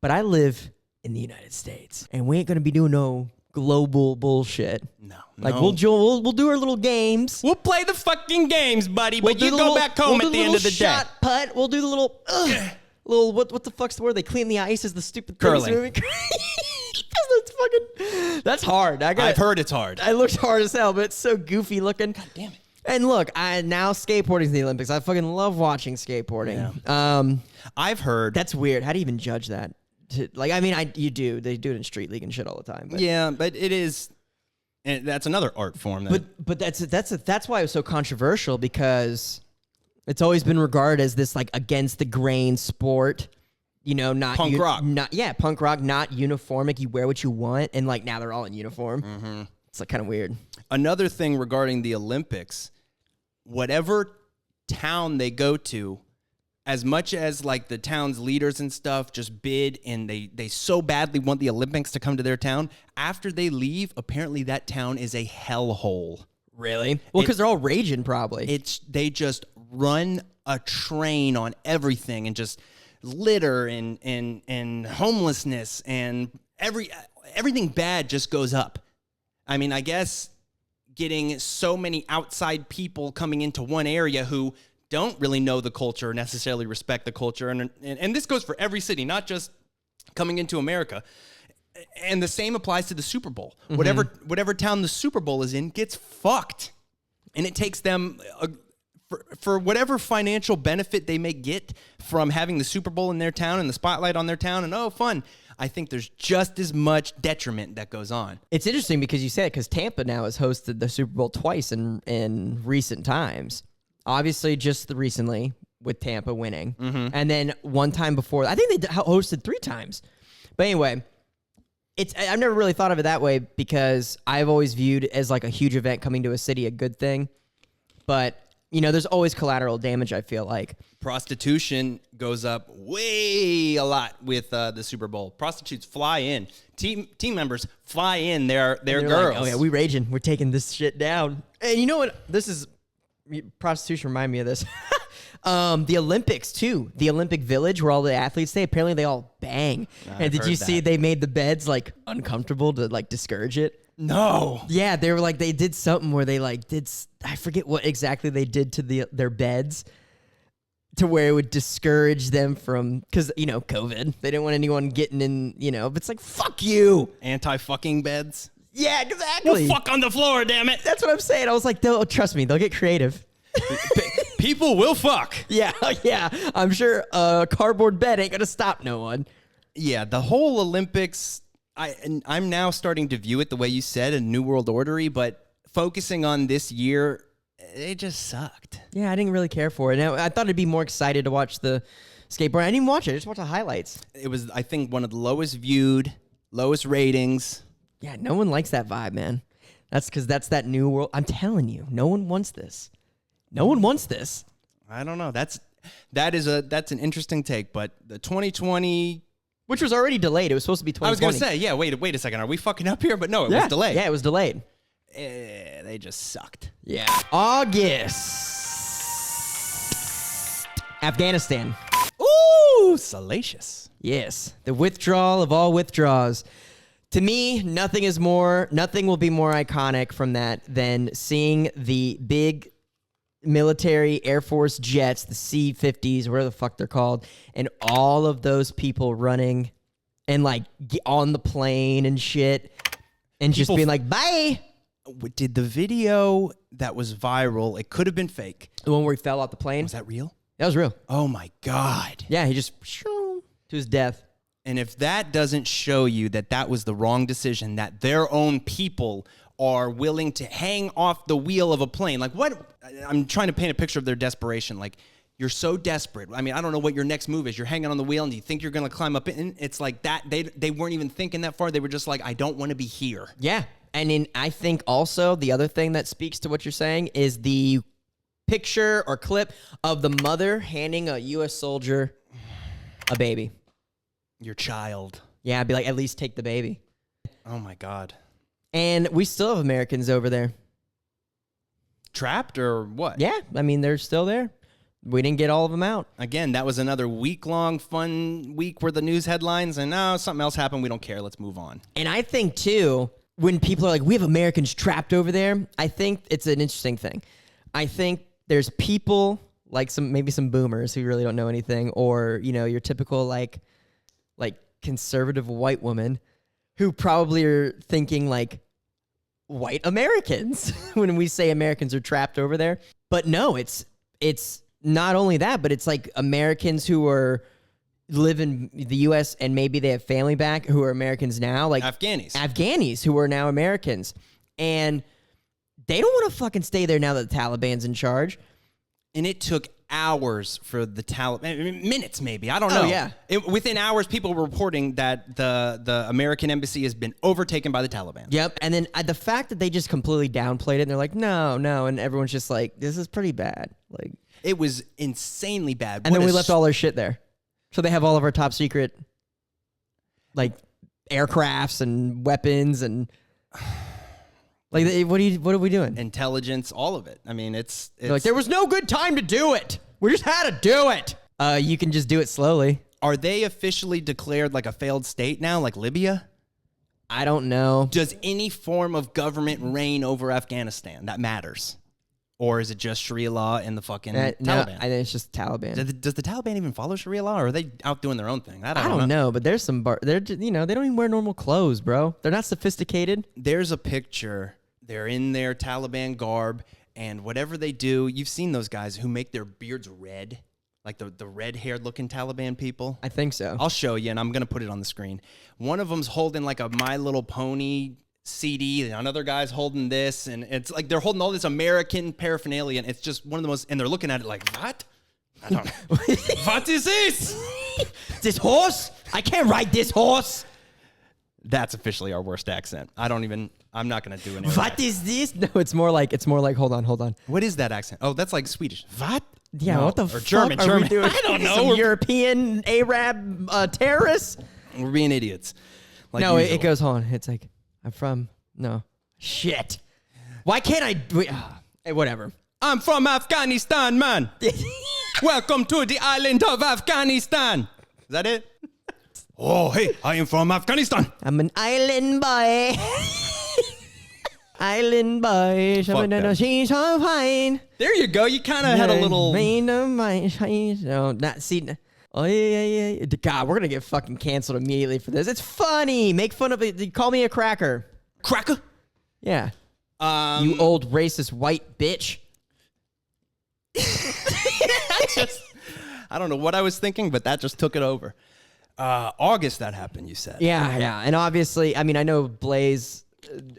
But I live in the United States, and we ain't gonna be doing no global bullshit. No. We'll do our little games. We'll play the fucking games, buddy, but you go back home at the end of the day. Shot put. We'll do the little what the fuck's the word? They clean the ice as the stupid Curling. That's hard. I've heard it's hard. It looks hard as hell, but it's so goofy looking. God damn it. And look, now skateboarding's in the Olympics. I fucking love watching skateboarding. Yeah. I've heard That's weird. How do you even judge that? You do. They do it in street league and shit all the time. But. Yeah, but it is, and that's another art form. But that's why it was so controversial, because it's always been regarded as this like against the grain sport. Not punk rock. Punk rock, not uniform. Like, you wear what you want, and like now they're all in uniform. Mm-hmm. It's like kind of weird. Another thing regarding the Olympics, whatever town they go to, as much as like the town's leaders and stuff just bid and they so badly want the Olympics to come to their town, after they leave, apparently that town is a hellhole. Really? Well, because they're all raging probably. They just run a train on everything and just litter and homelessness and everything bad just goes up. I mean, I guess getting so many outside people coming into one area who don't really know the culture or necessarily respect the culture. And this goes for every city, not just coming into America. And the same applies to the Super Bowl. Mm-hmm. Whatever town the Super Bowl is in gets fucked. And it takes them, for whatever financial benefit they may get from having the Super Bowl in their town and the spotlight on their town and, fun. I think there's just as much detriment that goes on. It's interesting because you said, because Tampa now has hosted the Super Bowl twice in recent times. Obviously, just recently with Tampa winning. Mm-hmm. And then one time before, I think they hosted 3 times. But anyway, I've never really thought of it that way, because I've always viewed as like a huge event coming to a city a good thing. But, there's always collateral damage, I feel like. Prostitution goes up way a lot with the Super Bowl. Prostitutes fly in. Team members fly in their girls. Like, oh, yeah, we raging. We're taking this shit down. And you know what? Prostitution remind me of this. The Olympics too. The Olympic Village where all the athletes stay. Apparently they all bang. And did you see they made the beds like uncomfortable to like discourage it? No. Yeah, they were like, they did something where they like I forget what exactly they did to their beds to where it would discourage them from, because COVID. They didn't want anyone getting in. But it's like, fuck you. Anti-fucking beds. Yeah, exactly. Well, fuck on the floor, damn it. That's what I'm saying. I was like, trust me, they'll get creative. People will fuck. Yeah. I'm sure a cardboard bed ain't gonna stop no one. Yeah, the whole Olympics, I'm now starting to view it the way you said, a New World Order-y, but focusing on this year, it just sucked. Yeah, I didn't really care for it. I thought I'd be more excited to watch the skateboard. I didn't even watch it. I just watched the highlights. It was, I think, one of the lowest viewed, lowest ratings. Yeah, no one likes that vibe, man. That's because that's that new world. I'm telling you, no one wants this. No one wants this. I don't know. That's an interesting take, but the 2020, which was already delayed. It was supposed to be 2020. I was gonna say, yeah. Wait a second. Are we fucking up here? But no, it was delayed. Yeah, it was delayed. They just sucked. Yeah. August. Afghanistan. Ooh, salacious. Yes, the withdrawal of all withdraws. To me, nothing will be more iconic from that than seeing the big military Air Force jets, the C-50s, whatever the fuck they're called, and all of those people running and like get on the plane and shit and just People being like, bye. Did the video that was viral, it could have been fake. The one where he fell off the plane? Was that real? That was real. Oh my God. Yeah, he just to his death. And if that doesn't show you that that was the wrong decision, that their own people are willing to hang off the wheel of a plane, like what? I'm trying to paint a picture of their desperation. Like, you're so desperate. I mean, I don't know what your next move is. You're hanging on the wheel and you think you're going to climb up in. It's like that. They weren't even thinking that far. They were just like, I don't want to be here. Yeah. And I think also the other thing that speaks to what you're saying is the picture or clip of the mother handing a U.S. soldier a baby. Your child. Yeah, I'd be like, at least take the baby. Oh my God. And we still have Americans over there. Trapped or what? Yeah, I mean, they're still there. We didn't get all of them out. Again, that was another week-long fun week where the news headlines and now something else happened. We don't care. Let's move on. And I think, too, when people are like, we have Americans trapped over there, I think it's an interesting thing. I think there's people like maybe some boomers who really don't know anything, or, you know, your typical like conservative white woman who probably are thinking like white Americans when we say Americans are trapped over there. But no, it's not only that, but it's like Americans who live in the U.S. and maybe they have family back who are Americans now, like Afghanis who are now Americans, and they don't want to fucking stay there now that the Taliban's in charge. And it took hours for the Taliban, minutes maybe, I don't know. Oh, yeah. Within hours, people were reporting that the American embassy has been overtaken by the Taliban. Yep, and then the fact that they just completely downplayed it, and they're like, no, and everyone's just like, this is pretty bad. Like, it was insanely bad. And then we left all our shit there. So they have all of our top secret, like, aircrafts and weapons and... Like, what are we doing? Intelligence, all of it. I mean, it's like, there was no good time to do it. We just had to do it. You can just do it slowly. Are they officially declared like a failed state now, like Libya? I don't know. Does any form of government reign over Afghanistan? That matters. Or is it just Sharia law and the fucking Taliban? No, I think it's just Taliban. Does the Taliban even follow Sharia law, or are they out doing their own thing? I don't know, but there's some they're just, they don't even wear normal clothes, bro. They're not sophisticated. There's a picture. They're in their Taliban garb, and whatever they do, you've seen those guys who make their beards red, like the red-haired looking Taliban people. I think so. I'll show you, and I'm going to put it on the screen. One of them's holding like a My Little Pony CD, and another guy's holding this, and it's like they're holding all this American paraphernalia, and it's just one of the most, and they're looking at it like, what? I don't know. What is this? This horse? I can't ride this horse. That's officially our worst accent. I'm not going to do an What is this? No, it's more like, hold on. What is that accent? Oh, that's like Swedish. What? Yeah, No. what the Or fuck German. are we doing? I don't know. Some European Arab terrorists? We're being idiots. Like No, usual. it goes on. It's like, shit. Why can't I? Hey, whatever. I'm from Afghanistan, man. Welcome to the island of Afghanistan. Is that it? Oh, hey, I am from Afghanistan. I'm an island boy. Island boy. Fuck that. She's so fine. There you go. You kind of had a little... No, not see. Oh, yeah. God, we're going to get fucking canceled immediately for this. It's funny. Make fun of it. Call me a cracker. Cracker? Yeah. You old racist white bitch. I don't know what I was thinking, but that just took it over. August that happened, you said. Yeah. And obviously, I mean, I know Blaze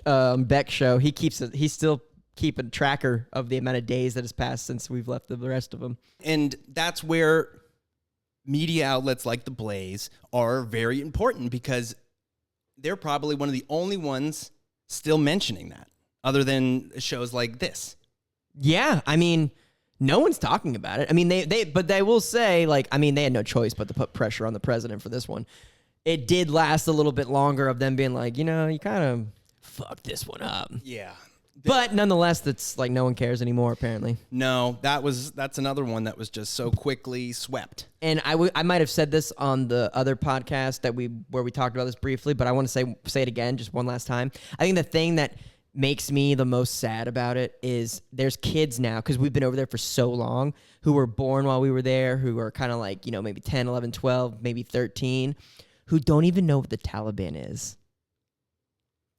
Beck show, he's still keeping tracker of the amount of days that has passed since we've left the rest of them. And that's where media outlets like The Blaze are very important, because they're probably one of the only ones still mentioning that, other than shows like this. Yeah, I mean, no one's talking about it. I mean, but they will say, like, I mean, they had no choice but to put pressure on the president for this one. It did last a little bit longer of them being like, you kind of fucked this one up. Yeah. But nonetheless, that's like no one cares anymore, apparently. No, that's another one that was just so quickly swept. And I might have said this on the other podcast where we talked about this briefly, but I want to say it again just one last time. I think the thing that makes me the most sad about it is there's kids now, because we've been over there for so long, who were born while we were there, who are kind of like, maybe 10, 11, 12, maybe 13, who don't even know what the Taliban is.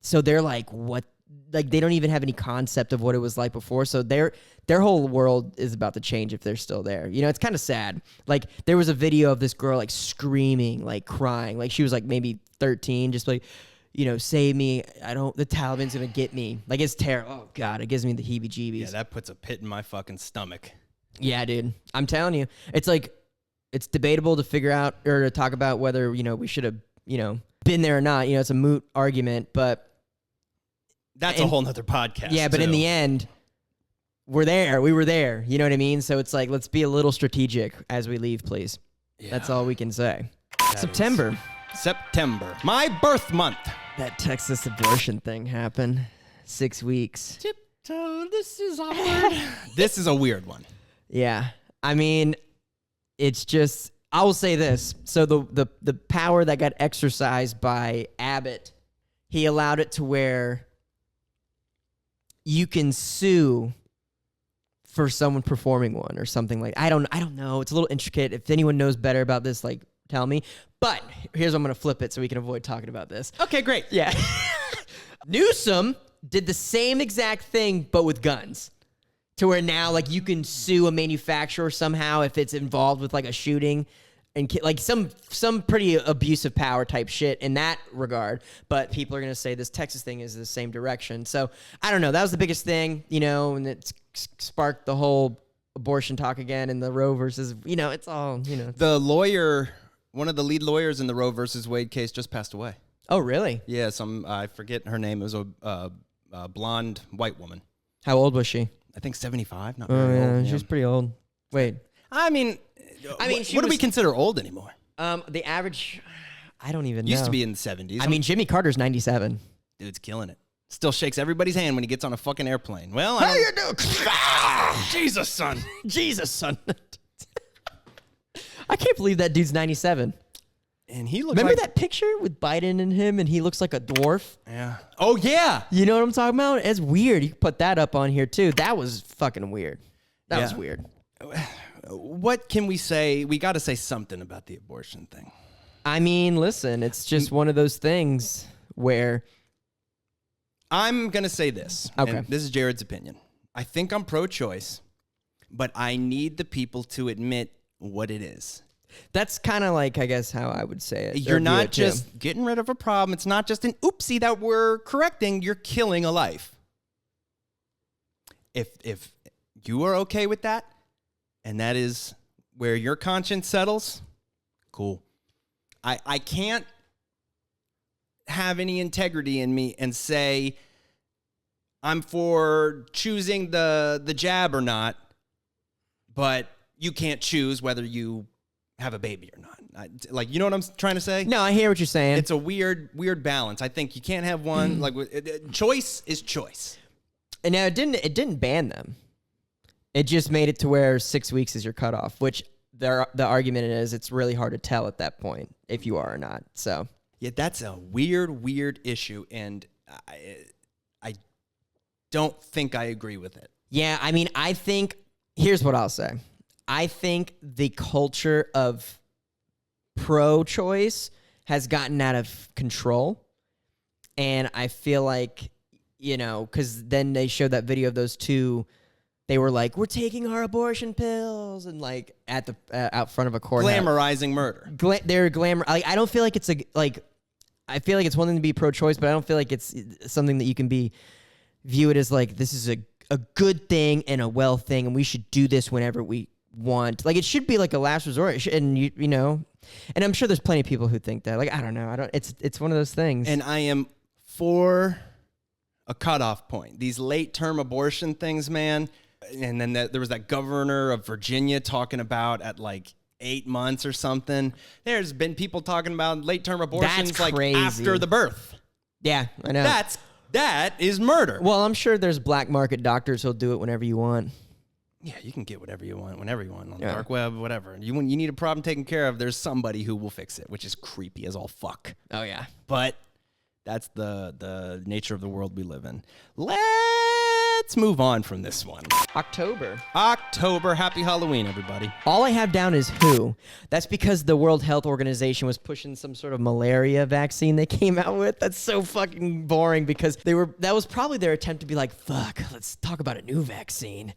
So they're like, what? Like, they don't even have any concept of what it was like before. So their whole world is about to change if they're still there. You know, it's kind of sad. Like, there was a video of this girl, like, screaming, like, crying. Like, she was, like, maybe 13, just like, you know, save me. The Taliban's going to get me. Like, it's terrible. Oh, God, it gives me the heebie-jeebies. Yeah, that puts a pit in my fucking stomach. Yeah, dude. I'm telling you. It's like, it's debatable to figure out or to talk about whether, you know, we should have, you know, been there or not. You know, it's a moot argument, but that's a whole nother podcast. Yeah, but in the end, we're there. We were there. You know what I mean? So it's like, let's be a little strategic as we leave, please. Yeah. That's all we can say. September. My birth month. That Texas abortion thing happened. 6 weeks. Tiptoe, this is awkward. This is a weird one. Yeah. I mean, it's just, I will say this. So the power that got exercised by Abbott, he allowed it to where you can sue for someone performing one or something like. I don't know. It's a little intricate. If anyone knows better about this, like, tell me. But here's I'm gonna flip it so we can avoid talking about this. Okay, great. Yeah. Newsom did the same exact thing, but with guns. To where now, like, you can sue a manufacturer somehow if it's involved with, like, a shooting and like some pretty abusive power type shit in that regard. But people are going to say this Texas thing is the same direction. So I don't know. That was the biggest thing, you know, and it sparked the whole abortion talk again and the Roe versus, you know, it's all, you know. The lawyer, one of the lead lawyers in the Roe versus Wade case just passed away. Oh, really? Yeah, I forget her name. It was a blonde white woman. How old was she? I think 75. Not very old. She was pretty old. Wait. I mean, what do we consider old anymore? The average, I don't even know. Used to be in the 70s. I mean, Jimmy Carter's 97. Dude's killing it. Still shakes everybody's hand when he gets on a fucking airplane. Well, how you doing? Jesus, son. Jesus, son. I can't believe that dude's 97. And he looks. Remember that picture with Biden and him, and he looks like a dwarf? Yeah. Oh, yeah. You know what I'm talking about? It's weird. You can put that up on here, too. That was fucking weird. That was weird. What can we say? We got to say something about the abortion thing. I mean, listen, it's just one of those things where... I'm going to say this. Okay. And this is Jared's opinion. I think I'm pro-choice, but I need the people to admit what it is. That's kind of like, I guess, how I would say it. You're not just getting rid of a problem. It's not just an oopsie that we're correcting. You're killing a life. If you are okay with that, and that is where your conscience settles, cool. I can't have any integrity in me and say I'm for choosing the jab or not, but you can't choose whether you have a baby or not. Like, you know what I'm trying to say? No, I hear what you're saying. It's a weird balance. I think you can't have one. Like, choice is choice. And now it didn't ban them. It just made it to where 6 weeks is your cutoff, which the argument is it's really hard to tell at that point if you are or not. So yeah, that's a weird issue, and I don't think I agree with it. Yeah, I mean, I think here's what I'll say. I think the culture of pro-choice has gotten out of control, and I feel like, you know, because then they showed that video of those two. They were like, "We're taking our abortion pills," and like at the out front of a courthouse, Glamorizing murder. They're glamour. I don't feel like it's I feel like it's one thing to be pro-choice, but I don't feel like it's something that you can view it as like this is a good thing and a well thing, and we should do this whenever we want. Like, it should be like a last resort, and you know, and I'm sure there's plenty of people who think that. Like, I don't know. It's one of those things. And I am for a cutoff point. These late-term abortion things, man. And then there was that governor of Virginia talking about at like 8 months or something. There's been people talking about late-term abortions That's like crazy. after the birth. Yeah, I know. That is murder. Well, I'm sure there's black market doctors who'll do it whenever you want. Yeah, you can get whatever you want, whenever you want, on the dark web, whatever. You need a problem taken care of, there's somebody who will fix it, which is creepy as all fuck. Oh, yeah. But that's the nature of the world we live in. Let's let's move on from this one. October. October. Happy Halloween, everybody. All I have down is WHO. That's because the World Health Organization was pushing some sort of malaria vaccine they came out with. That's so fucking boring because that was probably their attempt to be like, fuck, let's talk about a new vaccine.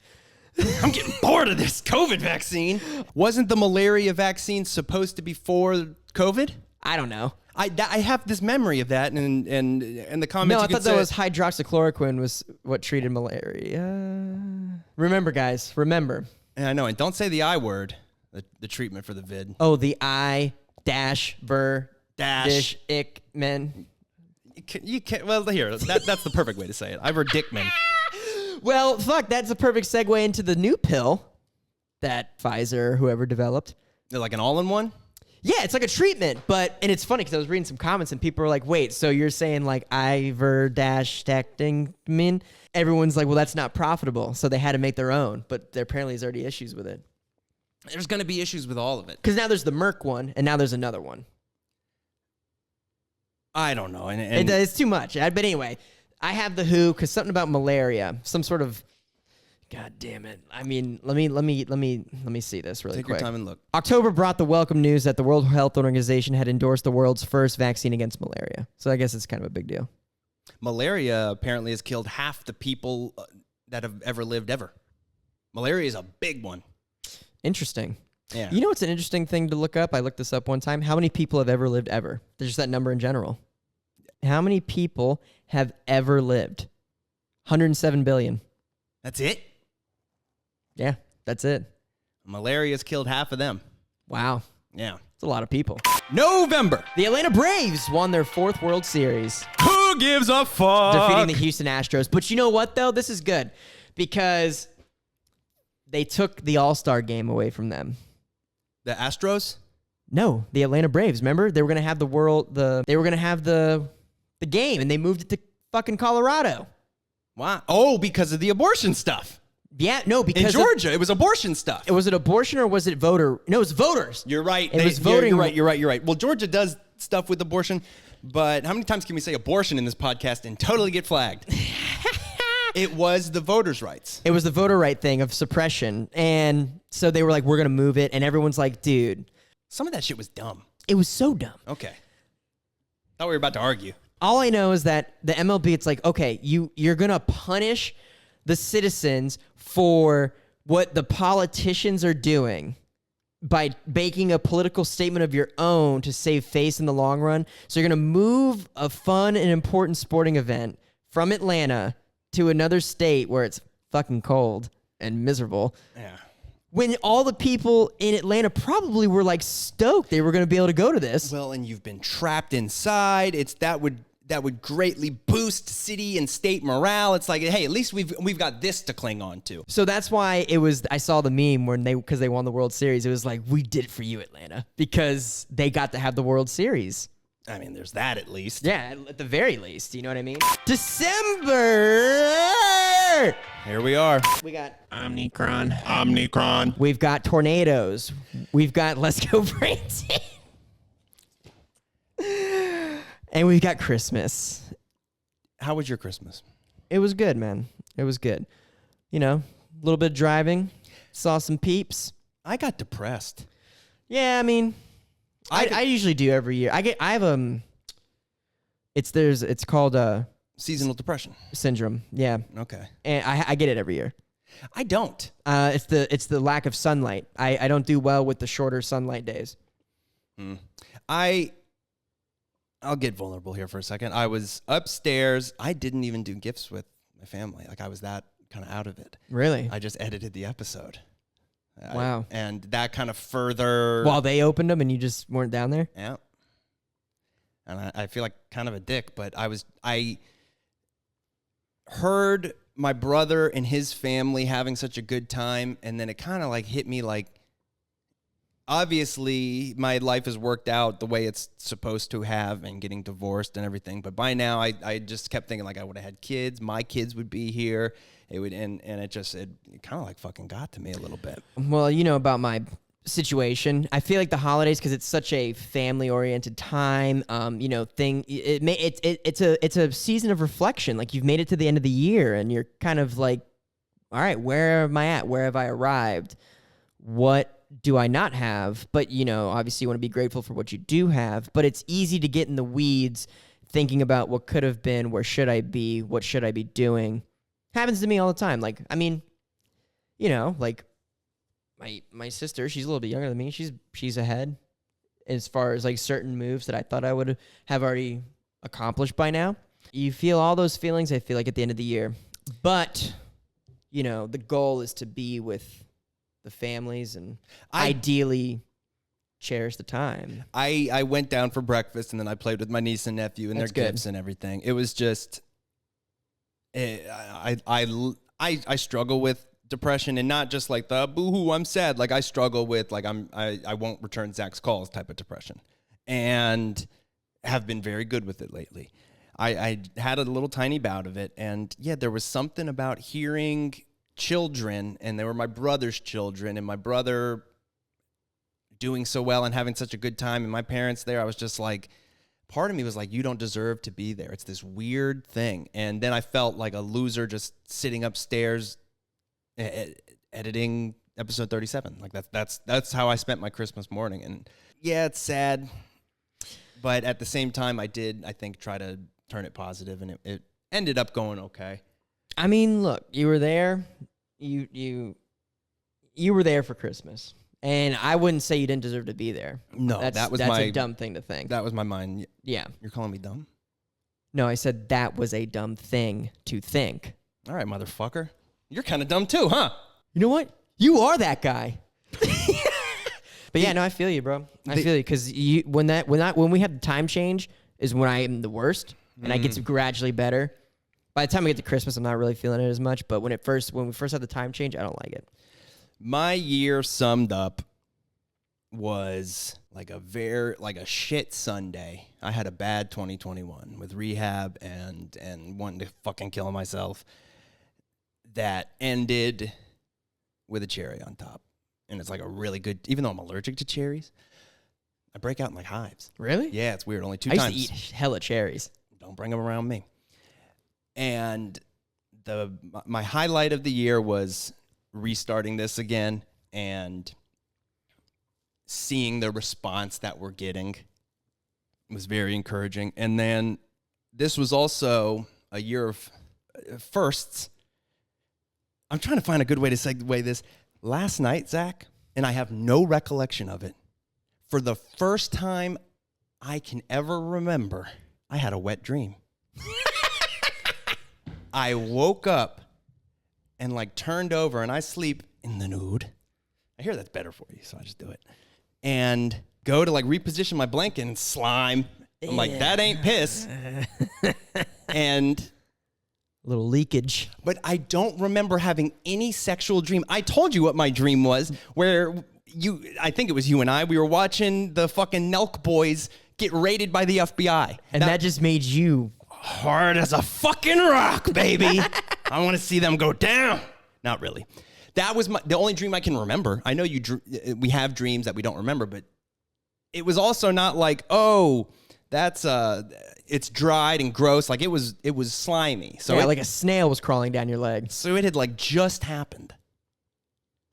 I'm getting bored of this COVID vaccine. Wasn't the malaria vaccine supposed to be for COVID? I don't know. I have this memory of that, and the comments. No, I you could thought that say, was hydroxychloroquine was what treated malaria. Remember, guys, remember. And I know, and don't say the I word. The treatment for the vid. Oh, the I dash ver Dash. ick men. You can't. Well, here, that's the perfect way to say it. Ivor Dickman. Well, fuck, that's a perfect segue into the new pill that Pfizer or whoever developed. They're like an all-in-one. Yeah, it's like a treatment, and it's funny because I was reading some comments and people were like, wait, so you're saying like ivermectin? Everyone's like, well, that's not profitable. So they had to make their own, but there apparently is already issues with it. There's going to be issues with all of it. Because now there's the Merck one and now there's another one. I don't know. And It's too much. But anyway, I have the WHO because something about malaria, some sort of, God damn it. I mean, let me see this really take quick. your time and look. October brought the welcome news that the World Health Organization had endorsed the world's first vaccine against malaria. So I guess it's kind of a big deal. Malaria apparently has killed half the people that have ever lived ever. Malaria is a big one. Interesting. Yeah. You know what's an interesting thing to look up? I looked this up one time. How many people have ever lived ever? There's just that number in general. How many people have ever lived? 107 billion. That's it? Yeah, that's it. Malaria's killed half of them. Wow. Yeah. It's a lot of people. November. The Atlanta Braves won their 4th World Series, Who gives a fuck? defeating the Houston Astros. But you know what, though? This is good because they took the All-Star game away from them. The Astros? No, the Atlanta Braves. Remember? They were going to have they were going to have the game, and they moved it to fucking Colorado. Wow. Oh, because of the abortion stuff. Yeah, no, because In Georgia, it was abortion stuff. Was it abortion or was it voter? No, it was voters. You're right. It was voting. You're right. Well, Georgia does stuff with abortion, but how many times can we say abortion in this podcast and totally get flagged? It was the voters' rights. It was the voter right thing of suppression. And so they were like, we're going to move it. And everyone's like, dude. Some of that shit was dumb. It was so dumb. Okay. Thought we were about to argue. All I know is that the MLB, it's like, okay, you're going to punish the citizens for what the politicians are doing by making a political statement of your own to save face in the long run. So you're going to move a fun and important sporting event from Atlanta to another state where it's fucking cold and miserable. Yeah. When all the people in Atlanta probably were like stoked they were going to be able to go to this. Well, and you've been trapped inside. That would greatly boost city and state morale. It's like, hey, at least we've got this to cling on to. So that's why I saw the meme because they won the World Series. It was like, we did it for you, Atlanta, because they got to have the World Series. I mean, there's that at least. Yeah, at the very least. You know what I mean? December! Here we are. We got Omnicron. We've got tornadoes. We've got Let's Go Branson. And we've got Christmas. How was your Christmas? It was good, man. It was good. You know, a little bit of driving. Saw some peeps. I got depressed. Yeah, I mean, I usually do every year. It's called Seasonal depression. syndrome. Yeah, Okay. and I get it every year. I don't. It's the lack of sunlight. I don't do well with the shorter sunlight days. I'll get vulnerable here for a second. I was upstairs. I didn't even do gifts with my family. Like, I was that kind of out of it. Really? I just edited the episode. Wow. And that kind of further... While they opened them and you just weren't down there? Yeah. And I feel like kind of a dick, but I heard my brother and his family having such a good time, and then it kind of like hit me like, obviously my life has worked out the way it's supposed to have and getting divorced and everything, but by now I just kept thinking like I would have had kids, my kids would be here, it would, and it kind of like fucking got to me a little bit. Well, you know about my situation. I feel like the holidays, because it's such a family-oriented time, it's a season of reflection. Like, you've made it to the end of the year, and you're kind of like, all right, where am I at? Where have I arrived? What do I not have? But, obviously you want to be grateful for what you do have, but it's easy to get in the weeds thinking about what could have been, where should I be, what should I be doing. Happens to me all the time. Like, I mean, like my sister, she's a little bit younger than me. She's ahead as far as like certain moves that I thought I would have already accomplished by now. You feel all those feelings, I feel like, at the end of the year. But, the goal is to be with the families and ideally cherish the time. I went down for breakfast, and then I played with my niece and nephew and That's their good. gifts and everything. It was just, I struggle with depression, and not just like the boo-hoo, I'm sad. Like, I struggle with like I won't return Zach's calls type of depression, and have been very good with it lately. I had a little tiny bout of it, and yeah, there was something about hearing children, and they were my brother's children, and my brother doing so well and having such a good time, and my parents there. I was just like, part of me was like, you don't deserve to be there. It's this weird thing. And then I felt like a loser just sitting upstairs editing episode 37. Like, that's how I spent my Christmas morning. And yeah, it's sad, but at the same time, I think, try to turn it positive, and it ended up going okay. I mean, look, you were there. You were there for Christmas, and I wouldn't say you didn't deserve to be there. No, that's a dumb thing to think. That was my mind. Yeah. You're calling me dumb? No, I said that was a dumb thing to think. All right, motherfucker. You're kind of dumb too, huh? You know what? You are that guy. But yeah, no, I feel you, bro. I feel you, because when we have the time change is when I am the worst, and I get to gradually better. By the time we get to Christmas, I'm not really feeling it as much. But when we first have the time change, I don't like it. My year summed up was like a shit Sunday. I had a bad 2021 with rehab and wanting to fucking kill myself. That ended with a cherry on top. And it's like a really good, even though I'm allergic to cherries, I break out in like hives. Really? Yeah, it's weird. Only two I times. used to eat hella cherries. Don't bring them around me. And my highlight of the year was restarting this again and seeing the response that we're getting. It was very encouraging. And then this was also a year of firsts. I'm trying to find a good way to segue this. Last night, Zach, and I have no recollection of it, for the first time I can ever remember, I had a wet dream. I woke up and like turned over, and I sleep in the nude. I hear that's better for you, so I just do it. And go to like reposition my blanket, and slime. I'm like, that ain't piss. And A little leakage. but I don't remember having any sexual dream. I told you what my dream was, where I think it was you and I, we were watching the fucking Nelk boys get raided by the FBI. And that just made you hard as a fucking rock, baby. I want to see them go down. Not really. That was the only dream I can remember. I know we have dreams that we don't remember, but it was also not like, oh, that's it's dried and gross. Like it was slimy. So like a snail was crawling down your leg. So it had like just happened.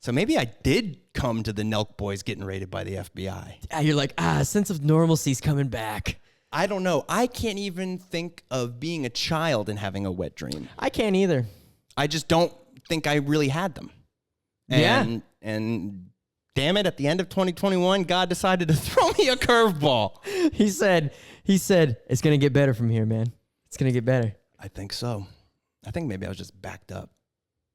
So maybe I did come to the Nelk boys getting raided by the FBI. You're like, a sense of normalcy's coming back. I don't know. I can't even think of being a child and having a wet dream. I can't either. I just don't think I really had them. And damn it, at the end of 2021, God decided to throw me a curveball. He said, it's going to get better from here, man. It's going to get better. I think so. I think maybe I was just backed up.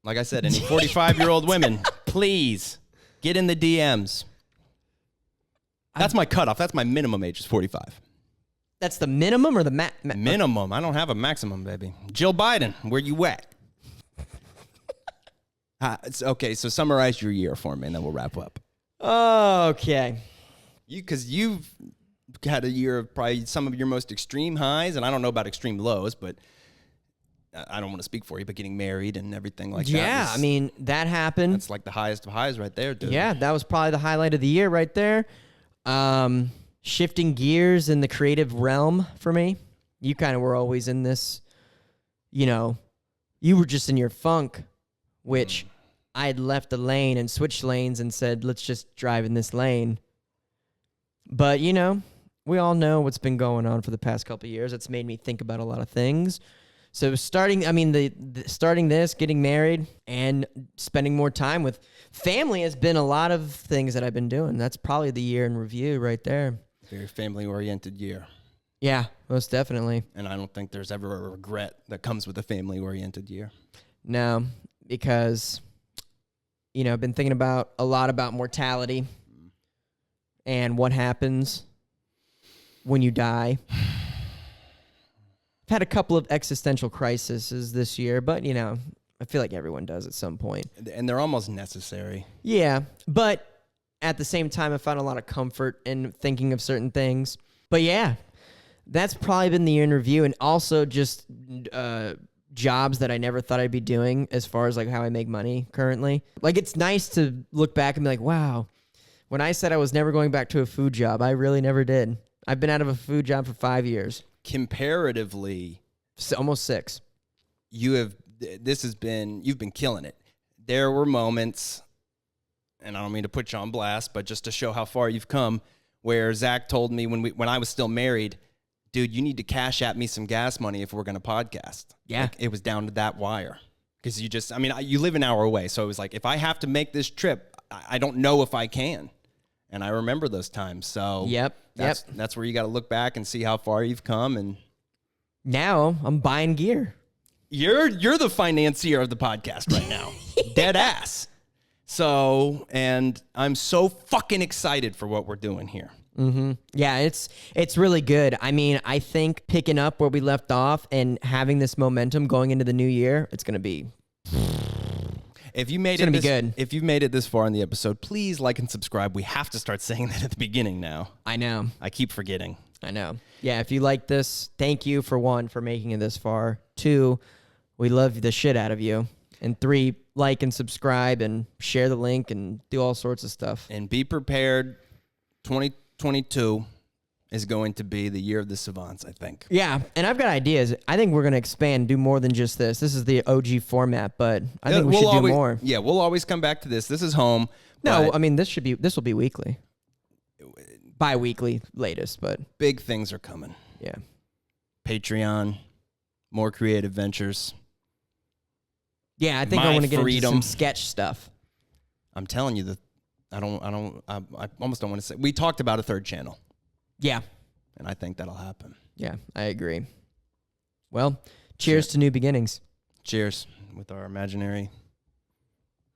Like I said, any 45-year-old women, please get in the DMs. That's my cutoff. That's my minimum age is 45. That's the minimum or the minimum? I don't have a maximum, baby. Jill Biden, where you at? Okay, so summarize your year for me, and then we'll wrap up. Okay. Because you've had a year of probably some of your most extreme highs, and I don't know about extreme lows, but I don't want to speak for you, but getting married and everything like that. Yeah, I mean, that happened. That's like the highest of highs right there, dude. Yeah, that was probably the highlight of the year right there. Shifting gears in the creative realm for me. You kind of were always in this, you know, you were just in your funk, which I had left the lane and switched lanes and said, let's just drive in this lane. But, you know, we all know what's been going on for the past couple of years. It's made me think about a lot of things. So starting this, getting married, and spending more time with family has been a lot of things that I've been doing. That's probably the year in review right there. Very family-oriented year. Yeah, most definitely. And I don't think there's ever a regret that comes with a family-oriented year. No, because, you know, I've been thinking a lot about mortality and what happens when you die. I've had a couple of existential crises this year, but, you know, I feel like everyone does at some point. And they're almost necessary. Yeah, but at the same time, I found a lot of comfort in thinking of certain things. But yeah, that's probably been the year in review, and also just jobs that I never thought I'd be doing as far as like how I make money currently. Like, it's nice to look back and be like, wow, when I said I was never going back to a food job, I really never did. I've been out of a food job for 5 years. Comparatively, Almost 6. you've been killing it. There were moments, and I don't mean to put you on blast, but just to show how far you've come, where Zach told me when I was still married, dude, you need to cash at me some gas money if we're going to podcast. Yeah. Like, it was down to that wire. Because you live an hour away. So it was like, if I have to make this trip, I don't know if I can. And I remember those times. So that's where you got to look back and see how far you've come. And now I'm buying gear. You're the financier of the podcast right now. Dead ass. So, and I'm so fucking excited for what we're doing here. Mm-hmm. Yeah, it's really good. I mean, I think picking up where we left off and having this momentum going into the new year, it's going to be... If you made If you've made it this far in the episode, please like and subscribe. We have to start saying that at the beginning now. I know. I keep forgetting. I know. Yeah, if you like this, thank you for 1, for making it this far. 2, we love the shit out of you. And 3, like and subscribe and share the link and do all sorts of stuff. And be prepared. 2022 is going to be the year of the Savants, I think. Yeah, and I've got ideas. I think we're going to expand, do more than just this. This is the OG format, but I think we should do more. Yeah, we'll always come back to this. This is home. No, I mean, this will be weekly. Bi-weekly latest, but... Big things are coming. Yeah. Patreon, more creative ventures. Yeah, I think I want to get into some sketch stuff. I'm telling you, I almost don't want to say. We talked about a 3rd channel. Yeah. And I think that'll happen. Yeah, I agree. Well, cheers to new beginnings. Cheers with our imaginary.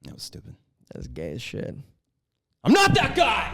That was stupid. That was gay as shit. I'm not that guy!